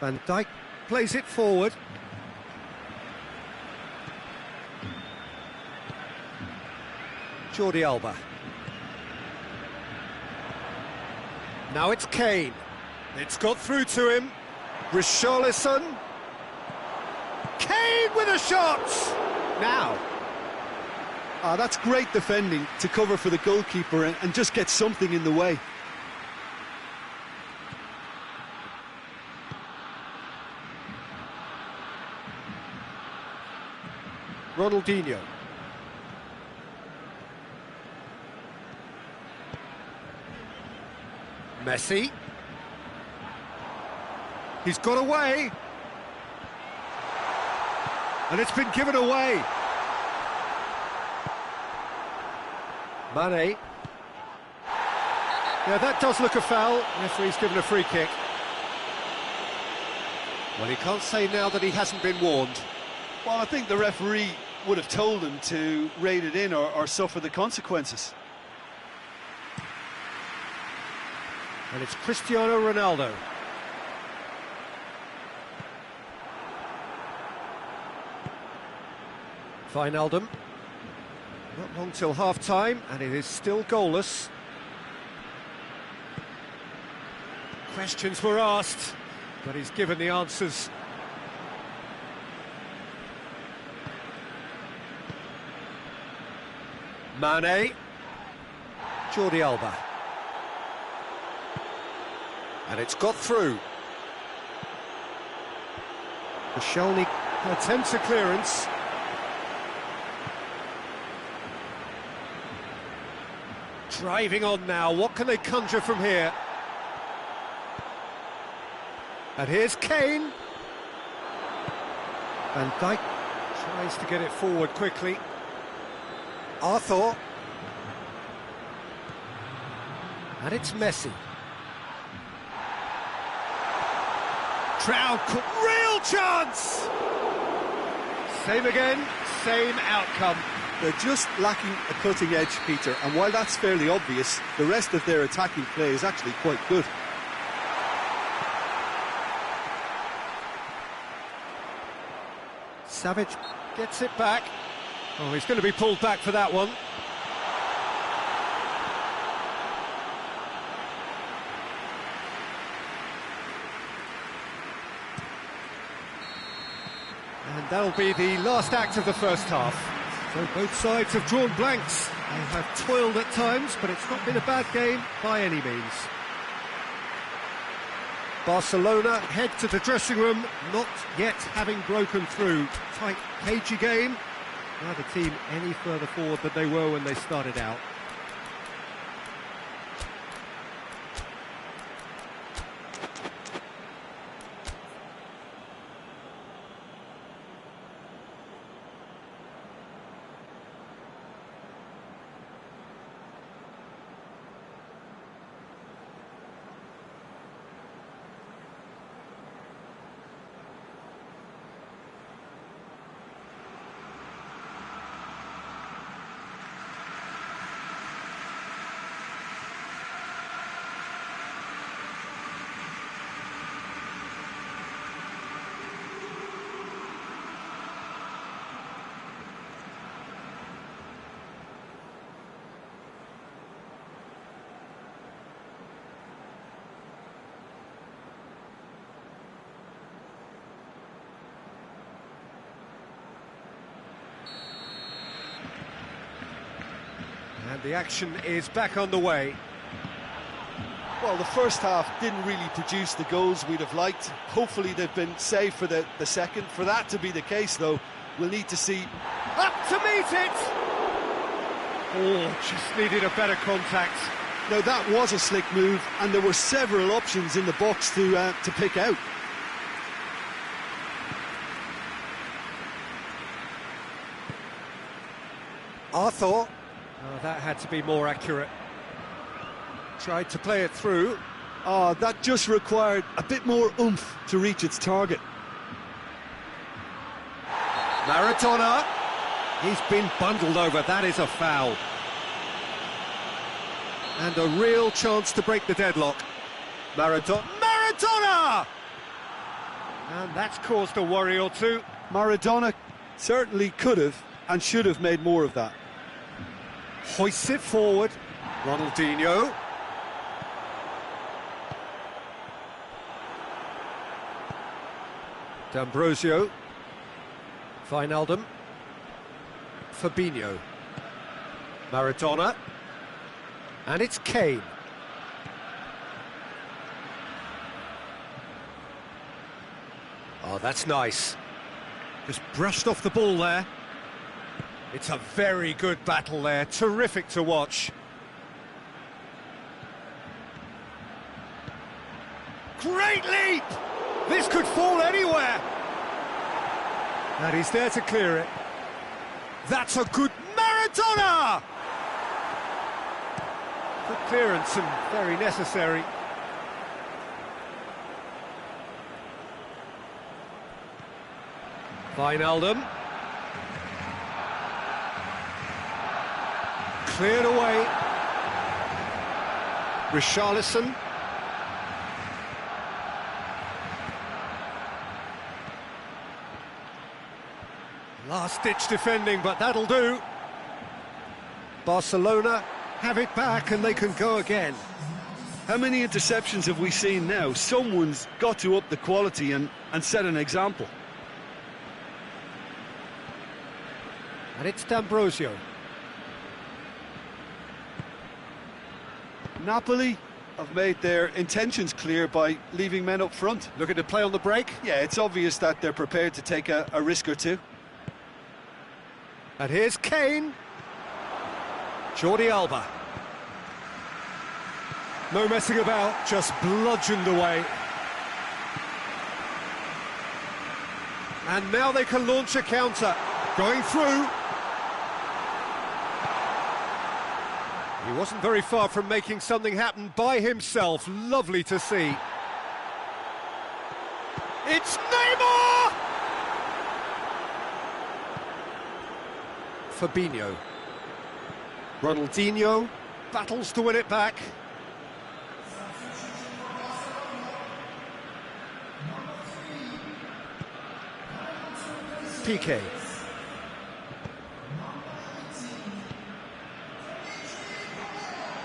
Van Dijk plays it forward. Jordi Alba. Now it's Kane. It's got through to him. Richarlison. Kane with a shot! Now. That's great defending to cover for the goalkeeper and just get something in the way. Ronaldinho. Messi. He's got away. And it's been given away. Mane. Yeah, that does look a foul. Referee's given a free kick. Well, he can't say now that he hasn't been warned. Well, I think the referee would have told him to rate it in or suffer the consequences. And it's Cristiano Ronaldo. Wijnaldum. Not long till half-time, and it is still goalless. Questions were asked, but he's given the answers. Mane. Jordi Alba. And it's got through. Koscielny attempts a clearance. Driving on now, what can they conjure from here? And here's Kane. Van Dijk tries to get it forward quickly. Arthur. And it's Messi. Trout, real chance! Same again, same outcome. They're just lacking a cutting edge, Peter, and while that's fairly obvious, the rest of their attacking play is actually quite good. Savage gets it back. Oh, he's going to be pulled back for that one. And that'll be the last act of the first half. So both sides have drawn blanks. They have toiled at times, but it's not been a bad game by any means. Barcelona head to the dressing room, not yet having broken through. Tight, cagey game. Neither team any further forward than they were when they started out. And the action is back on the way. Well, the first half didn't really produce the goals we'd have liked. Hopefully they've been saved for the second. For that to be the case, though, we'll need to see... Up to meet it! Oh, just needed a better contact. Now, that was a slick move, and there were several options in the box to pick out. Arthur. Oh, that had to be more accurate. Tried to play it through. Oh, that just required a bit more oomph to reach its target. Maradona. He's been bundled over. That is a foul. And a real chance to break the deadlock. Maradona! And that's caused a worry or two. Maradona certainly could have and should have made more of that. Hoists it forward. Ronaldinho. D'Ambrosio. Wijnaldum. Fabinho. Maradona. And it's Kane. Oh, that's nice. Just brushed off the ball there. It's a very good battle there. Terrific to watch. Great leap! This could fall anywhere. And he's there to clear it. That's a good Maradona! Good clearance and very necessary. Wijnaldum. Cleared away. Richarlison. Last-ditch defending, but that'll do. Barcelona have it back and they can go again. How many interceptions have we seen now? Someone's got to up the quality and set an example. And it's D'Ambrosio. Napoli have made their intentions clear by leaving men up front. Looking to play on the break. Yeah, it's obvious that they're prepared to take a risk or two. And here's Kane. Jordi Alba. No messing about, just bludgeoned away. And now they can launch a counter. Going through. He wasn't very far from making something happen by himself. Lovely to see. It's Neymar! Fabinho. Ronaldinho battles to win it back. Piqué.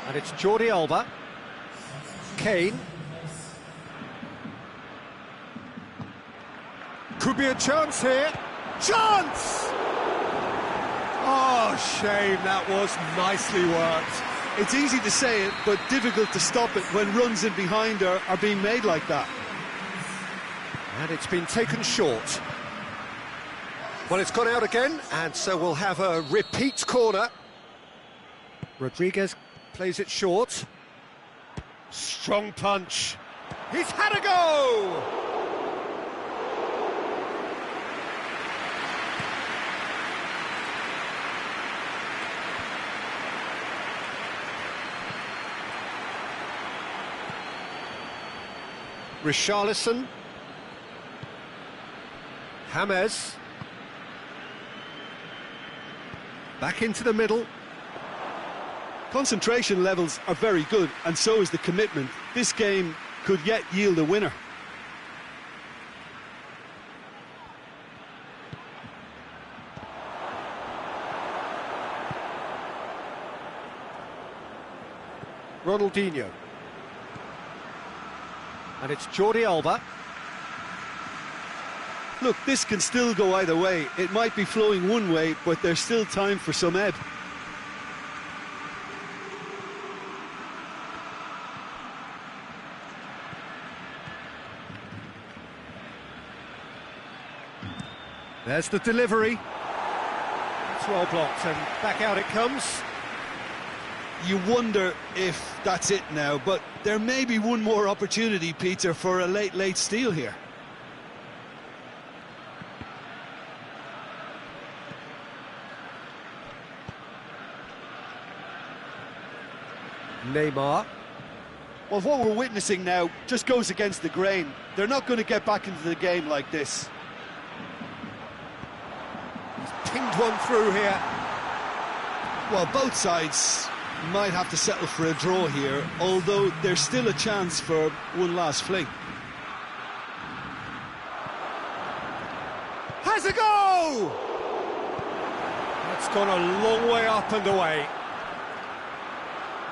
And it's Jordi Alba. Kane. Could be a chance here. Chance! Oh, shame, that was nicely worked. It's easy to say it, but difficult to stop it when runs in behind are being made like that. And it's been taken short. Well, it's gone out again, and so we'll have a repeat corner. Rodriguez plays it short. Strong punch. He's had a go! Richarlison. James. Back into the middle. Concentration levels are very good, and so is the commitment. This game could yet yield a winner. Ronaldinho. And it's Jordi Alba. Look, this can still go either way. It might be flowing one way, but there's still time for some ebb. There's the delivery. It's well blocked, and back out it comes. You wonder if that's it now, but there may be one more opportunity, Peter, for a late steal here. Neymar. Well, what we're witnessing now just goes against the grain. They're not going to get back into the game like this. He's pinged one through here. Well, both sides might have to settle for a draw here, although there's still a chance for one last fling. Has a go! That's gone a long way up and away.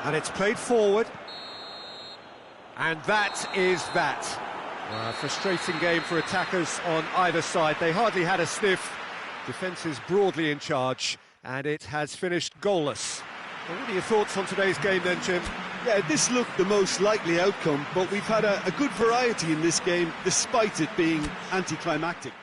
And it's played forward. And that is that. A frustrating game for attackers on either side. They hardly had a sniff. Defence is broadly in charge, and it has finished goalless. Well, what are your thoughts on today's game then, Jim? Yeah, this looked the most likely outcome, but we've had a good variety in this game, despite it being anticlimactic.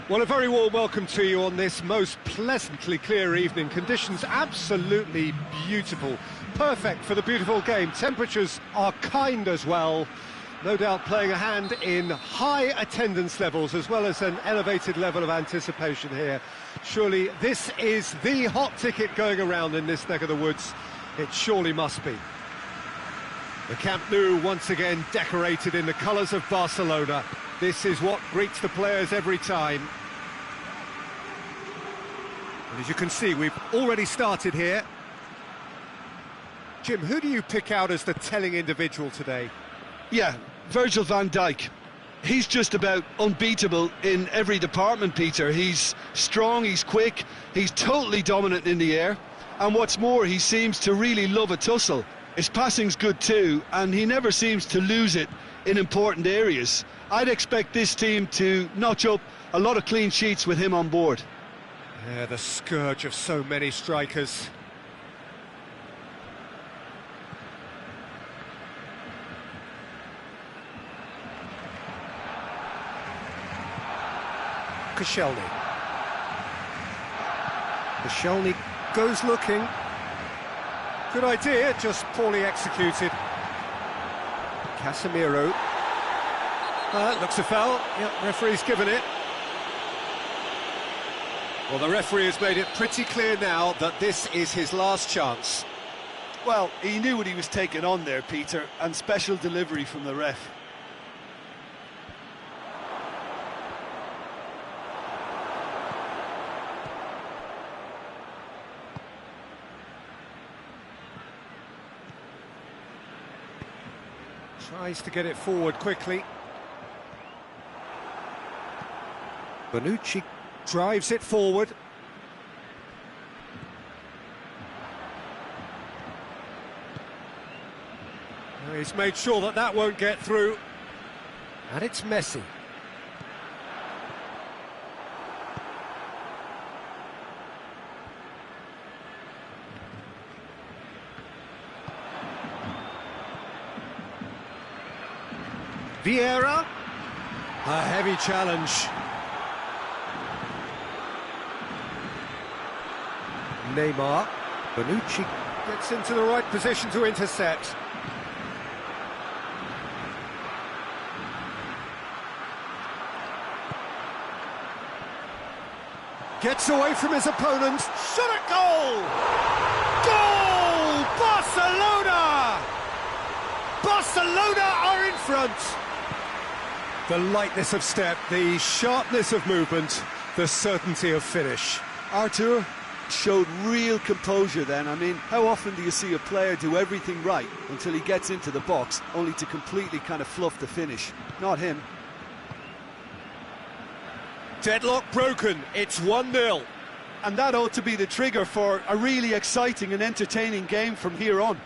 Well, a very warm welcome to you on this most pleasantly clear evening. Conditions absolutely beautiful. Perfect for the beautiful game. Temperatures are kind as well. No doubt playing a hand in high attendance levels as well as an elevated level of anticipation here. Surely this is the hot ticket going around in this neck of the woods. It surely must be. The Camp Nou once again decorated in the colours of Barcelona. This is what greets the players every time. And as you can see, we've already started here. Jim, who do you pick out as the telling individual today? Yeah, Virgil van Dijk. He's just about unbeatable in every department, Peter. He's strong, he's quick, he's totally dominant in the air. And what's more, he seems to really love a tussle. His passing's good too, and he never seems to lose it in important areas. I'd expect this team to notch up a lot of clean sheets with him on board. Yeah, the scourge of so many strikers. Koscielny goes looking. Good idea, just poorly executed. Casemiro. Looks a foul. Yep, referee's given it. Well, the referee has made it pretty clear now that this is his last chance. Well, he knew what he was taking on there, Peter, and special delivery from the ref. Tries to get it forward quickly. Bonucci drives it forward. He's made sure that that won't get through. And it's Messi. Vieira. A heavy challenge. Neymar. Bonucci gets into the right position to intercept. Gets away from his opponent. Shot at goal! Goal! Barcelona! Barcelona are in front. The lightness of step, the sharpness of movement, the certainty of finish. Artur showed real composure then. I mean, how often do you see a player do everything right until he gets into the box, only to completely kind of fluff the finish? Not him. Deadlock broken, it's 1-0. And that ought to be the trigger for a really exciting and entertaining game from here on.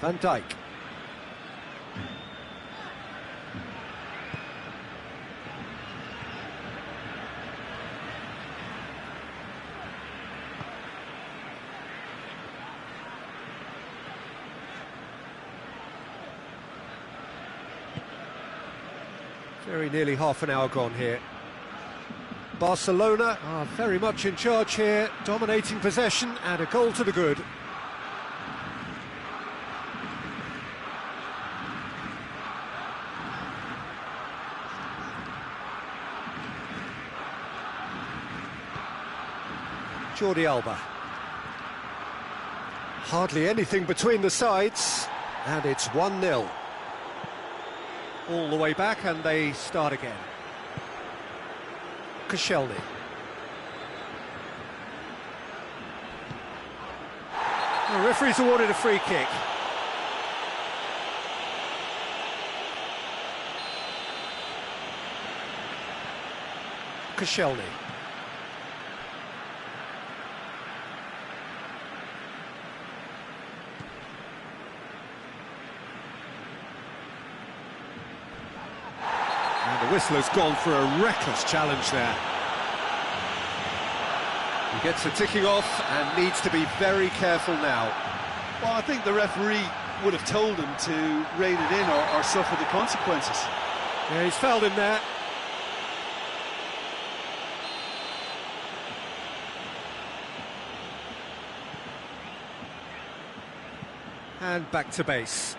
Van Dijk. Very nearly half an hour gone here. Barcelona are very much in charge here, dominating possession and a goal to the good. Jordi Alba. Hardly anything between the sides, and it's 1-0. All the way back, and they start again. Koscielny. The referee's awarded a free kick. Koscielny. The whistler's gone for a reckless challenge there. He gets the ticking off and needs to be very careful now. Well, I think the referee would have told him to rein it in or suffer the consequences. Yeah, he's fouled him there. And back to base.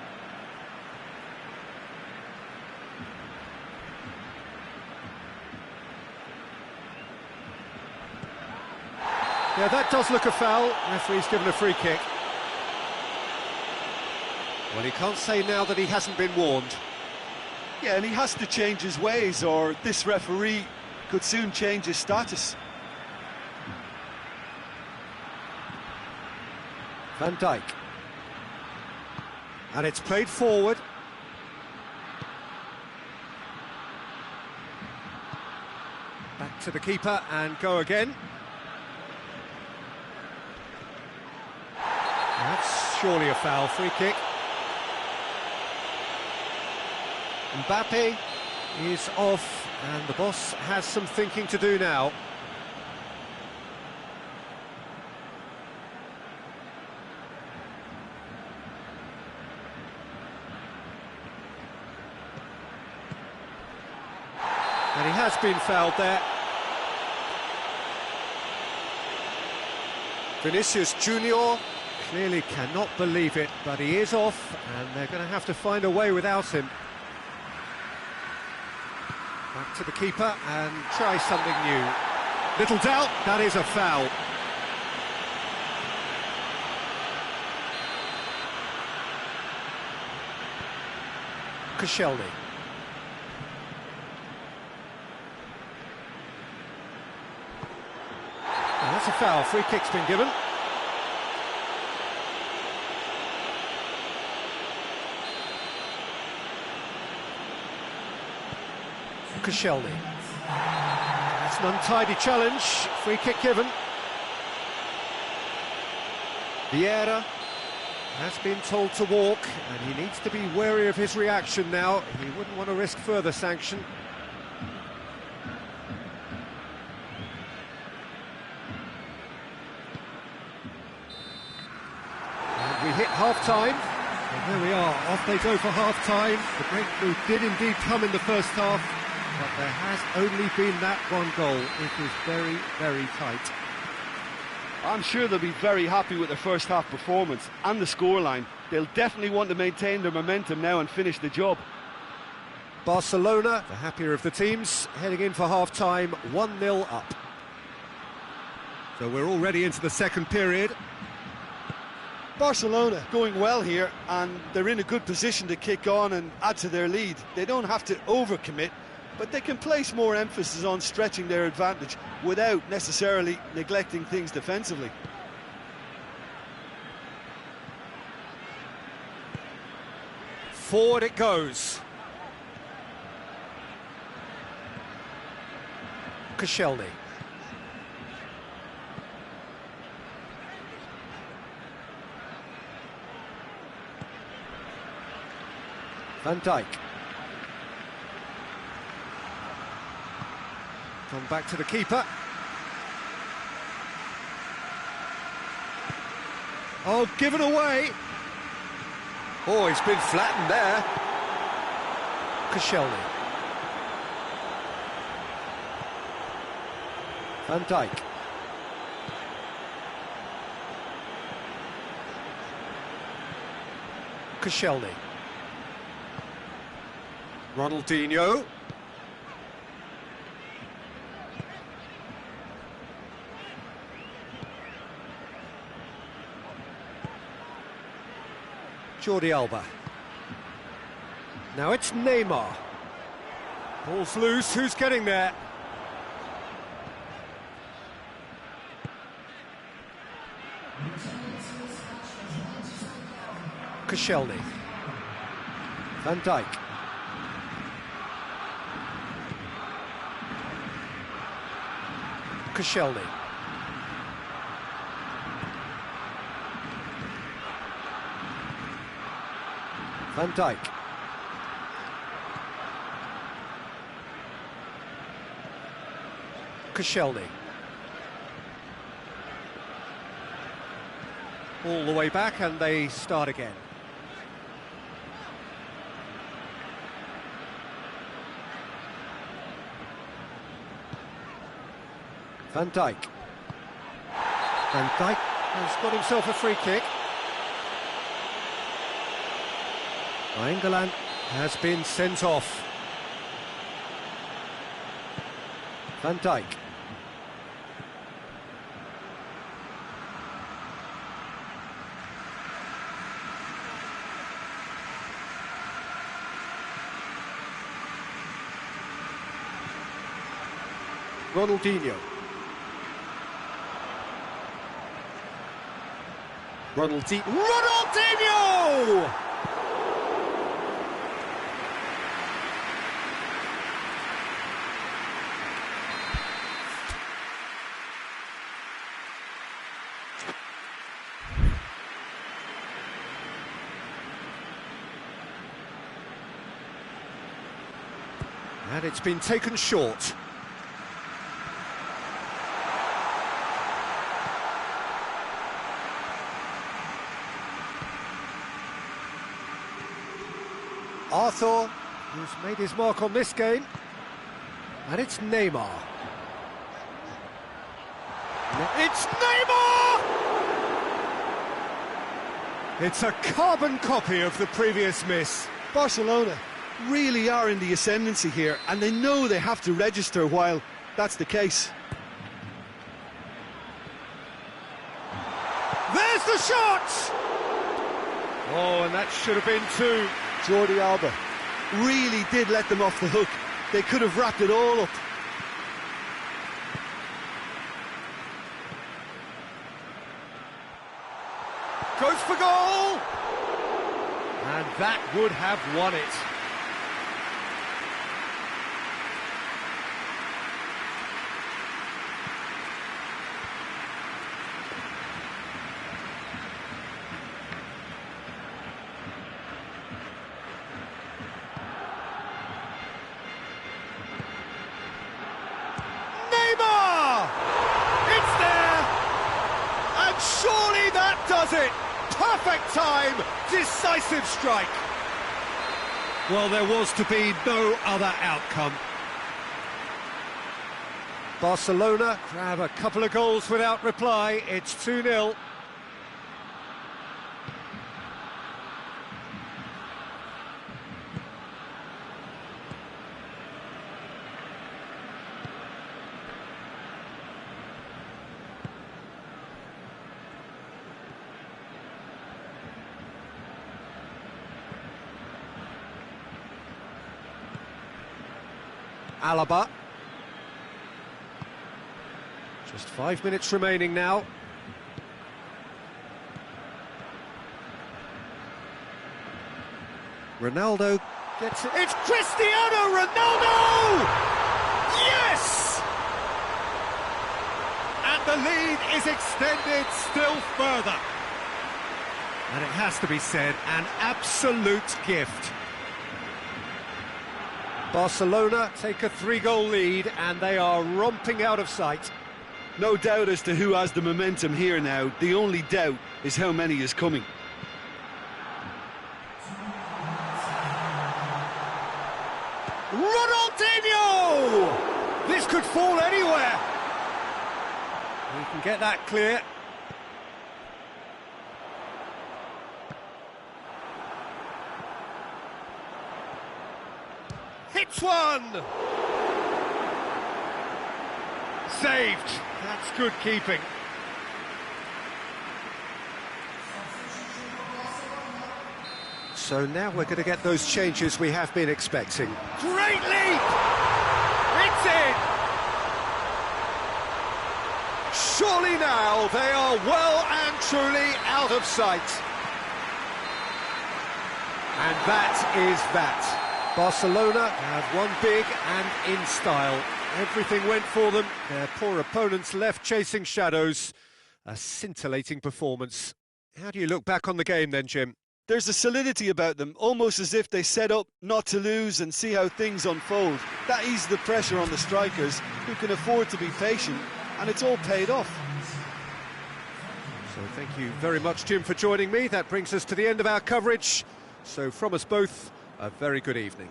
Yeah, that does look a foul. Referee's given a free kick. Well, he can't say now that he hasn't been warned. Yeah, and he has to change his ways, or this referee could soon change his status. Van Dijk. And it's played forward. Back to the keeper and go again. That's surely a foul. Free kick. Mbappe is off, and the boss has some thinking to do now. And he has been fouled there. Vinicius Junior clearly cannot believe it, but he is off, and they're going to have to find a way without him. Back to the keeper and try something new. Little doubt, that is a foul. Koscielny. And that's a foul, free kick's been given. Koscielny. That's an untidy challenge, free kick given. Vieira has been told to walk, and he needs to be wary of his reaction now. He wouldn't want to risk further sanction. And we hit half-time. And there we are, off they go for half-time. The breakthrough did indeed come in the first half, but there has only been that one goal. It was very, very tight. I'm sure they'll be very happy with their first half performance and the scoreline. They'll definitely want to maintain their momentum now and finish the job. Barcelona, the happier of the teams, heading in for half-time, 1-0 up. So we're already into the second period. Barcelona going well here, and they're in a good position to kick on and add to their lead. They don't have to overcommit, but they can place more emphasis on stretching their advantage without necessarily neglecting things defensively. Forward it goes. Koscielny. Van Dijk. Come back to the keeper. Oh, given away. Oh, he's been flattened there. Koscielny. Van Dijk. Koscielny. Ronaldinho. Jordi Alba. Now it's Neymar. Ball's loose, who's getting there? Koscielny. Van Dijk. Koscielny. Van Dijk. Koscielny. All the way back, and they start again. Van Dijk. Van Dijk has got himself a free kick. England has been sent off. Van Dijk. Ronaldinho. Ronaldinho! And it's been taken short. Arthur, who's made his mark on this game, and it's Neymar. It's Neymar! It's a carbon copy of the previous miss. Barcelona really are in the ascendancy here, and they know they have to register while that's the case. There's the shot! Oh, and that should have been two. Jordi Alba really did let them off the hook. They could have wrapped it all up. Goes for goal! And that would have won it. Surely that does it! Perfect time, decisive strike. Well, there was to be no other outcome. Barcelona grab a couple of goals without reply. It's 2-0. Alaba. Just 5 minutes remaining now. Ronaldo gets it. It's Cristiano Ronaldo! Yes! And the lead is extended still further. And it has to be said, an absolute gift. Barcelona take a 3-goal lead and they are romping out of sight. No doubt as to who has the momentum here now. The only doubt is how many is coming. Ronaldinho! This could fall anywhere. We can get that clear. Hits one! Saved. That's good keeping. So now we're going to get those changes we have been expecting. Great leap! It's in! Surely now they are well and truly out of sight. And that is that. Barcelona have won big and in style. Everything went for them. Their poor opponents left chasing shadows. A scintillating performance. How do you look back on the game then, Jim? There's a solidity about them, almost as if they set up not to lose and see how things unfold. That eases the pressure on the strikers, who can afford to be patient, and it's all paid off. So thank you very much, Jim, for joining me. That brings us to the end of our coverage. So from us both, a very good evening.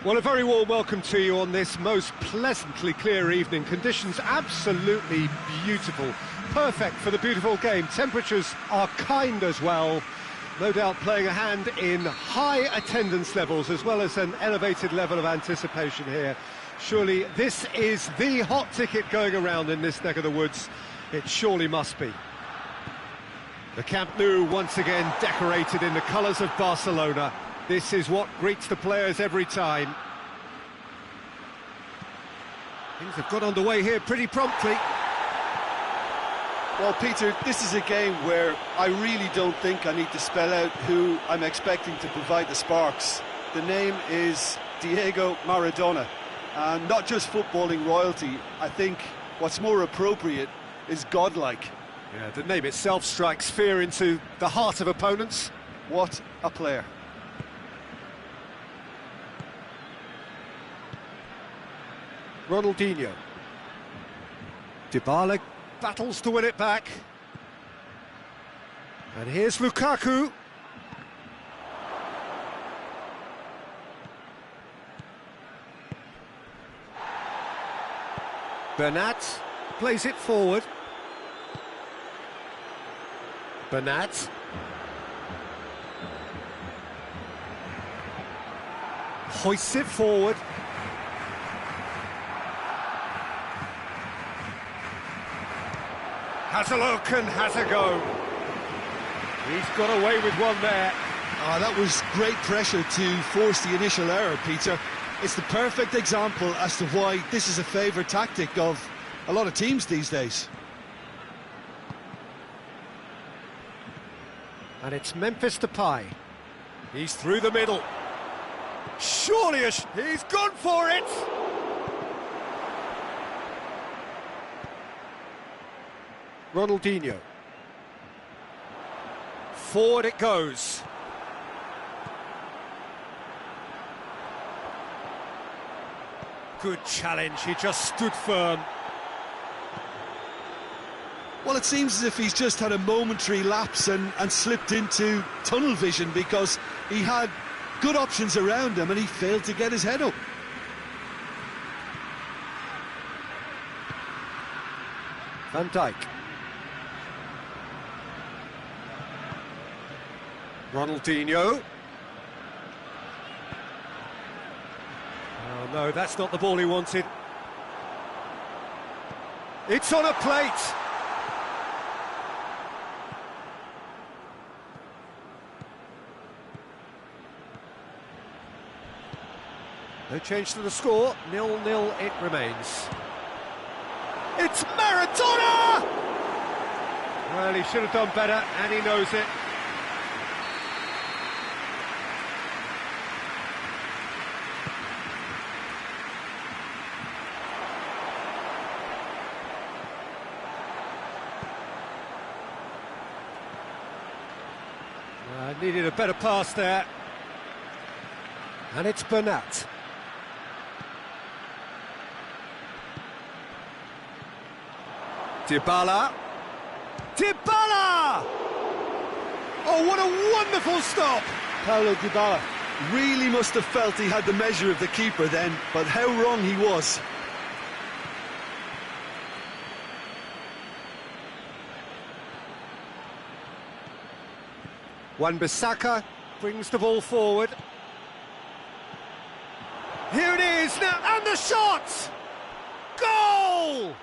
Well, a very warm welcome to you on this most pleasantly clear evening. Conditions absolutely beautiful. Perfect for the beautiful game. Temperatures are kind as well. No doubt playing a hand in high attendance levels as well as an elevated level of anticipation here. Surely this is the hot ticket going around in this neck of the woods. It surely must be. The Camp Nou once again decorated in the colours of Barcelona. This is what greets the players every time. Things have got underway here pretty promptly. Well, Peter, this is a game where I really don't think I need to spell out who I'm expecting to provide the sparks. The name is Diego Maradona. And not just footballing royalty, I think what's more appropriate is godlike. Yeah, the name itself strikes fear into the heart of opponents. What a player. Ronaldinho. Dybala battles to win it back. And here's Lukaku. Bernat plays it forward. Bernat. Hoists it forward. Has a look and has a go. He's got away with one there. Oh, that was great pressure to force the initial error, Peter. It's the perfect example as to why this is a favourite tactic of a lot of teams these days. And it's Memphis Depay. He's through the middle. Surely he's gone for it! Ronaldinho. Forward it goes. Good challenge, he just stood firm. Well, it seems as if he's just had a momentary lapse and slipped into tunnel vision because he had good options around him and he failed to get his head up. Van Dijk. Ronaldinho. Oh no, that's not the ball he wanted. It's on a plate. No change to the score, 0-0 it remains. It's Maradona! Well, he should have done better, and he knows it. Needed a better pass there. And it's Bernat. Dybala. Dybala! Oh, what a wonderful stop! Paulo Dybala really must have felt he had the measure of the keeper then, but how wrong he was. Wan-Bissaka brings the ball forward. Here it is now, and the shot! Goal!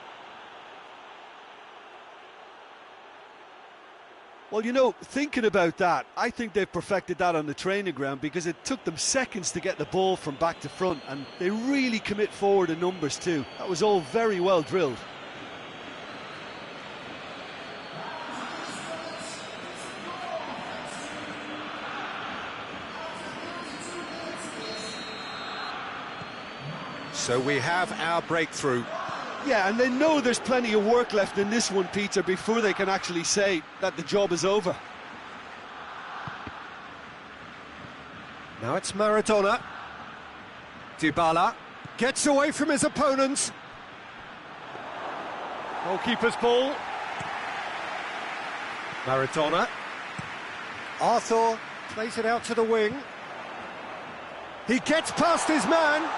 Well, you know, thinking about that, I think they've perfected that on the training ground because it took them seconds to get the ball from back to front, and they really commit forward in numbers too. That was all very well drilled. So we have our breakthrough. Yeah, and they know there's plenty of work left in this one, Peter, before they can actually say that the job is over. Now it's Maradona. Dybala gets away from his opponent. Goalkeeper's ball. Maradona. Arthur plays it out to the wing. He gets past his man.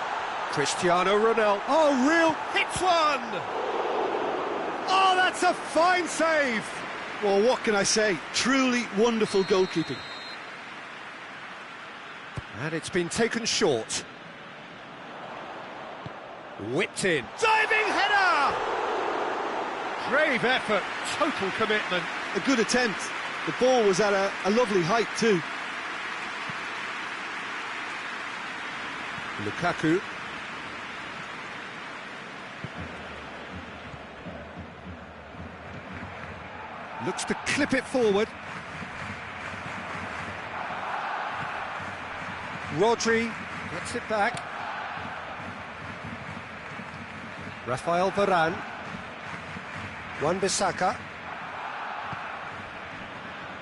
Cristiano Ronaldo. Oh, real hits one. Oh, that's a fine save. Well, what can I say? Truly wonderful goalkeeping. And it's been taken short. Whipped in. Diving header! Brave effort, total commitment. A good attempt. The ball was at a lovely height too. Lukaku. Looks to clip it forward. Rodri gets it back. Rafael Varane. Wan-Bissaka.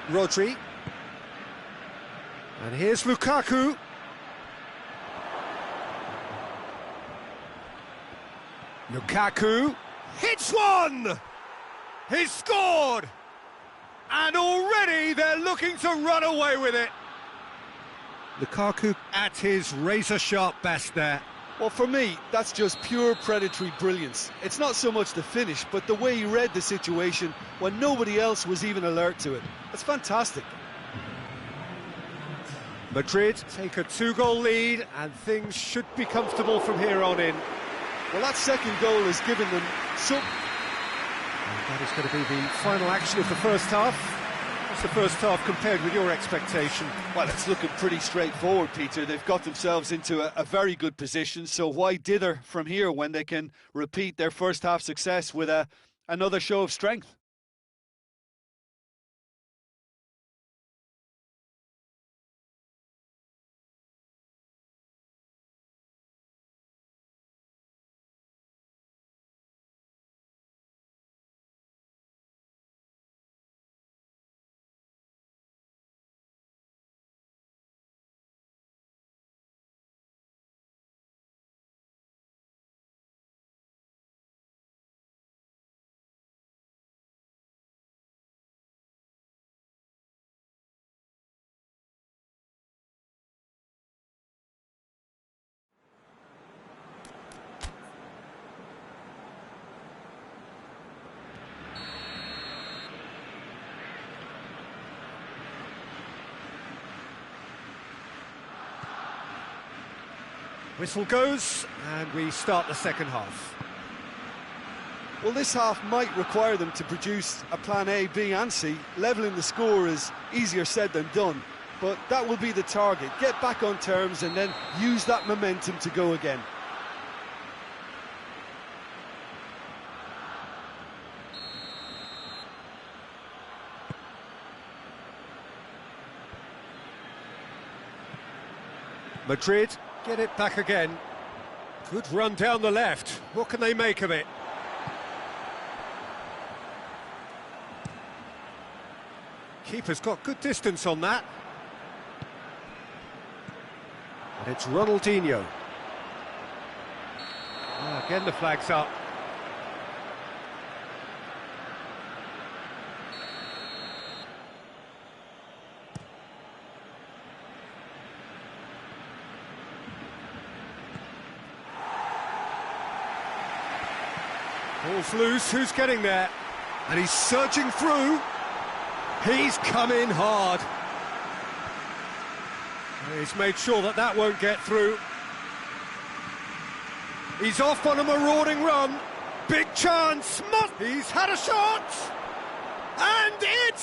Rodri. And here's Lukaku. Lukaku hits one! He's scored! And already they're looking to run away with it. Lukaku at his razor-sharp best there. Well, for me, that's just pure predatory brilliance. It's not so much the finish, but the way he read the situation when nobody else was even alert to it. That's fantastic. Madrid take a 2-goal lead, and things should be comfortable from here on in. Well, that second goal has given them some... And that is going to be the final action of the first half. What's the first half compared with your expectation? Well, it's looking pretty straightforward, Peter. They've got themselves into a very good position, so why dither from here when they can repeat their first half success with another show of strength? Whistle goes, and we start the second half. Well, this half might require them to produce a plan A, B and C. Levelling the score is easier said than done, but that will be the target. Get back on terms and then use that momentum to go again. Madrid get it back again. Good run down the left. What can they make of it? Keeper's got good distance on that. And it's Ronaldinho. Again the flag's up. Ball's loose, who's getting there? And he's surging through. He's come in hard. He's made sure that that won't get through. He's off on a marauding run. Big chance. He's had a shot. And it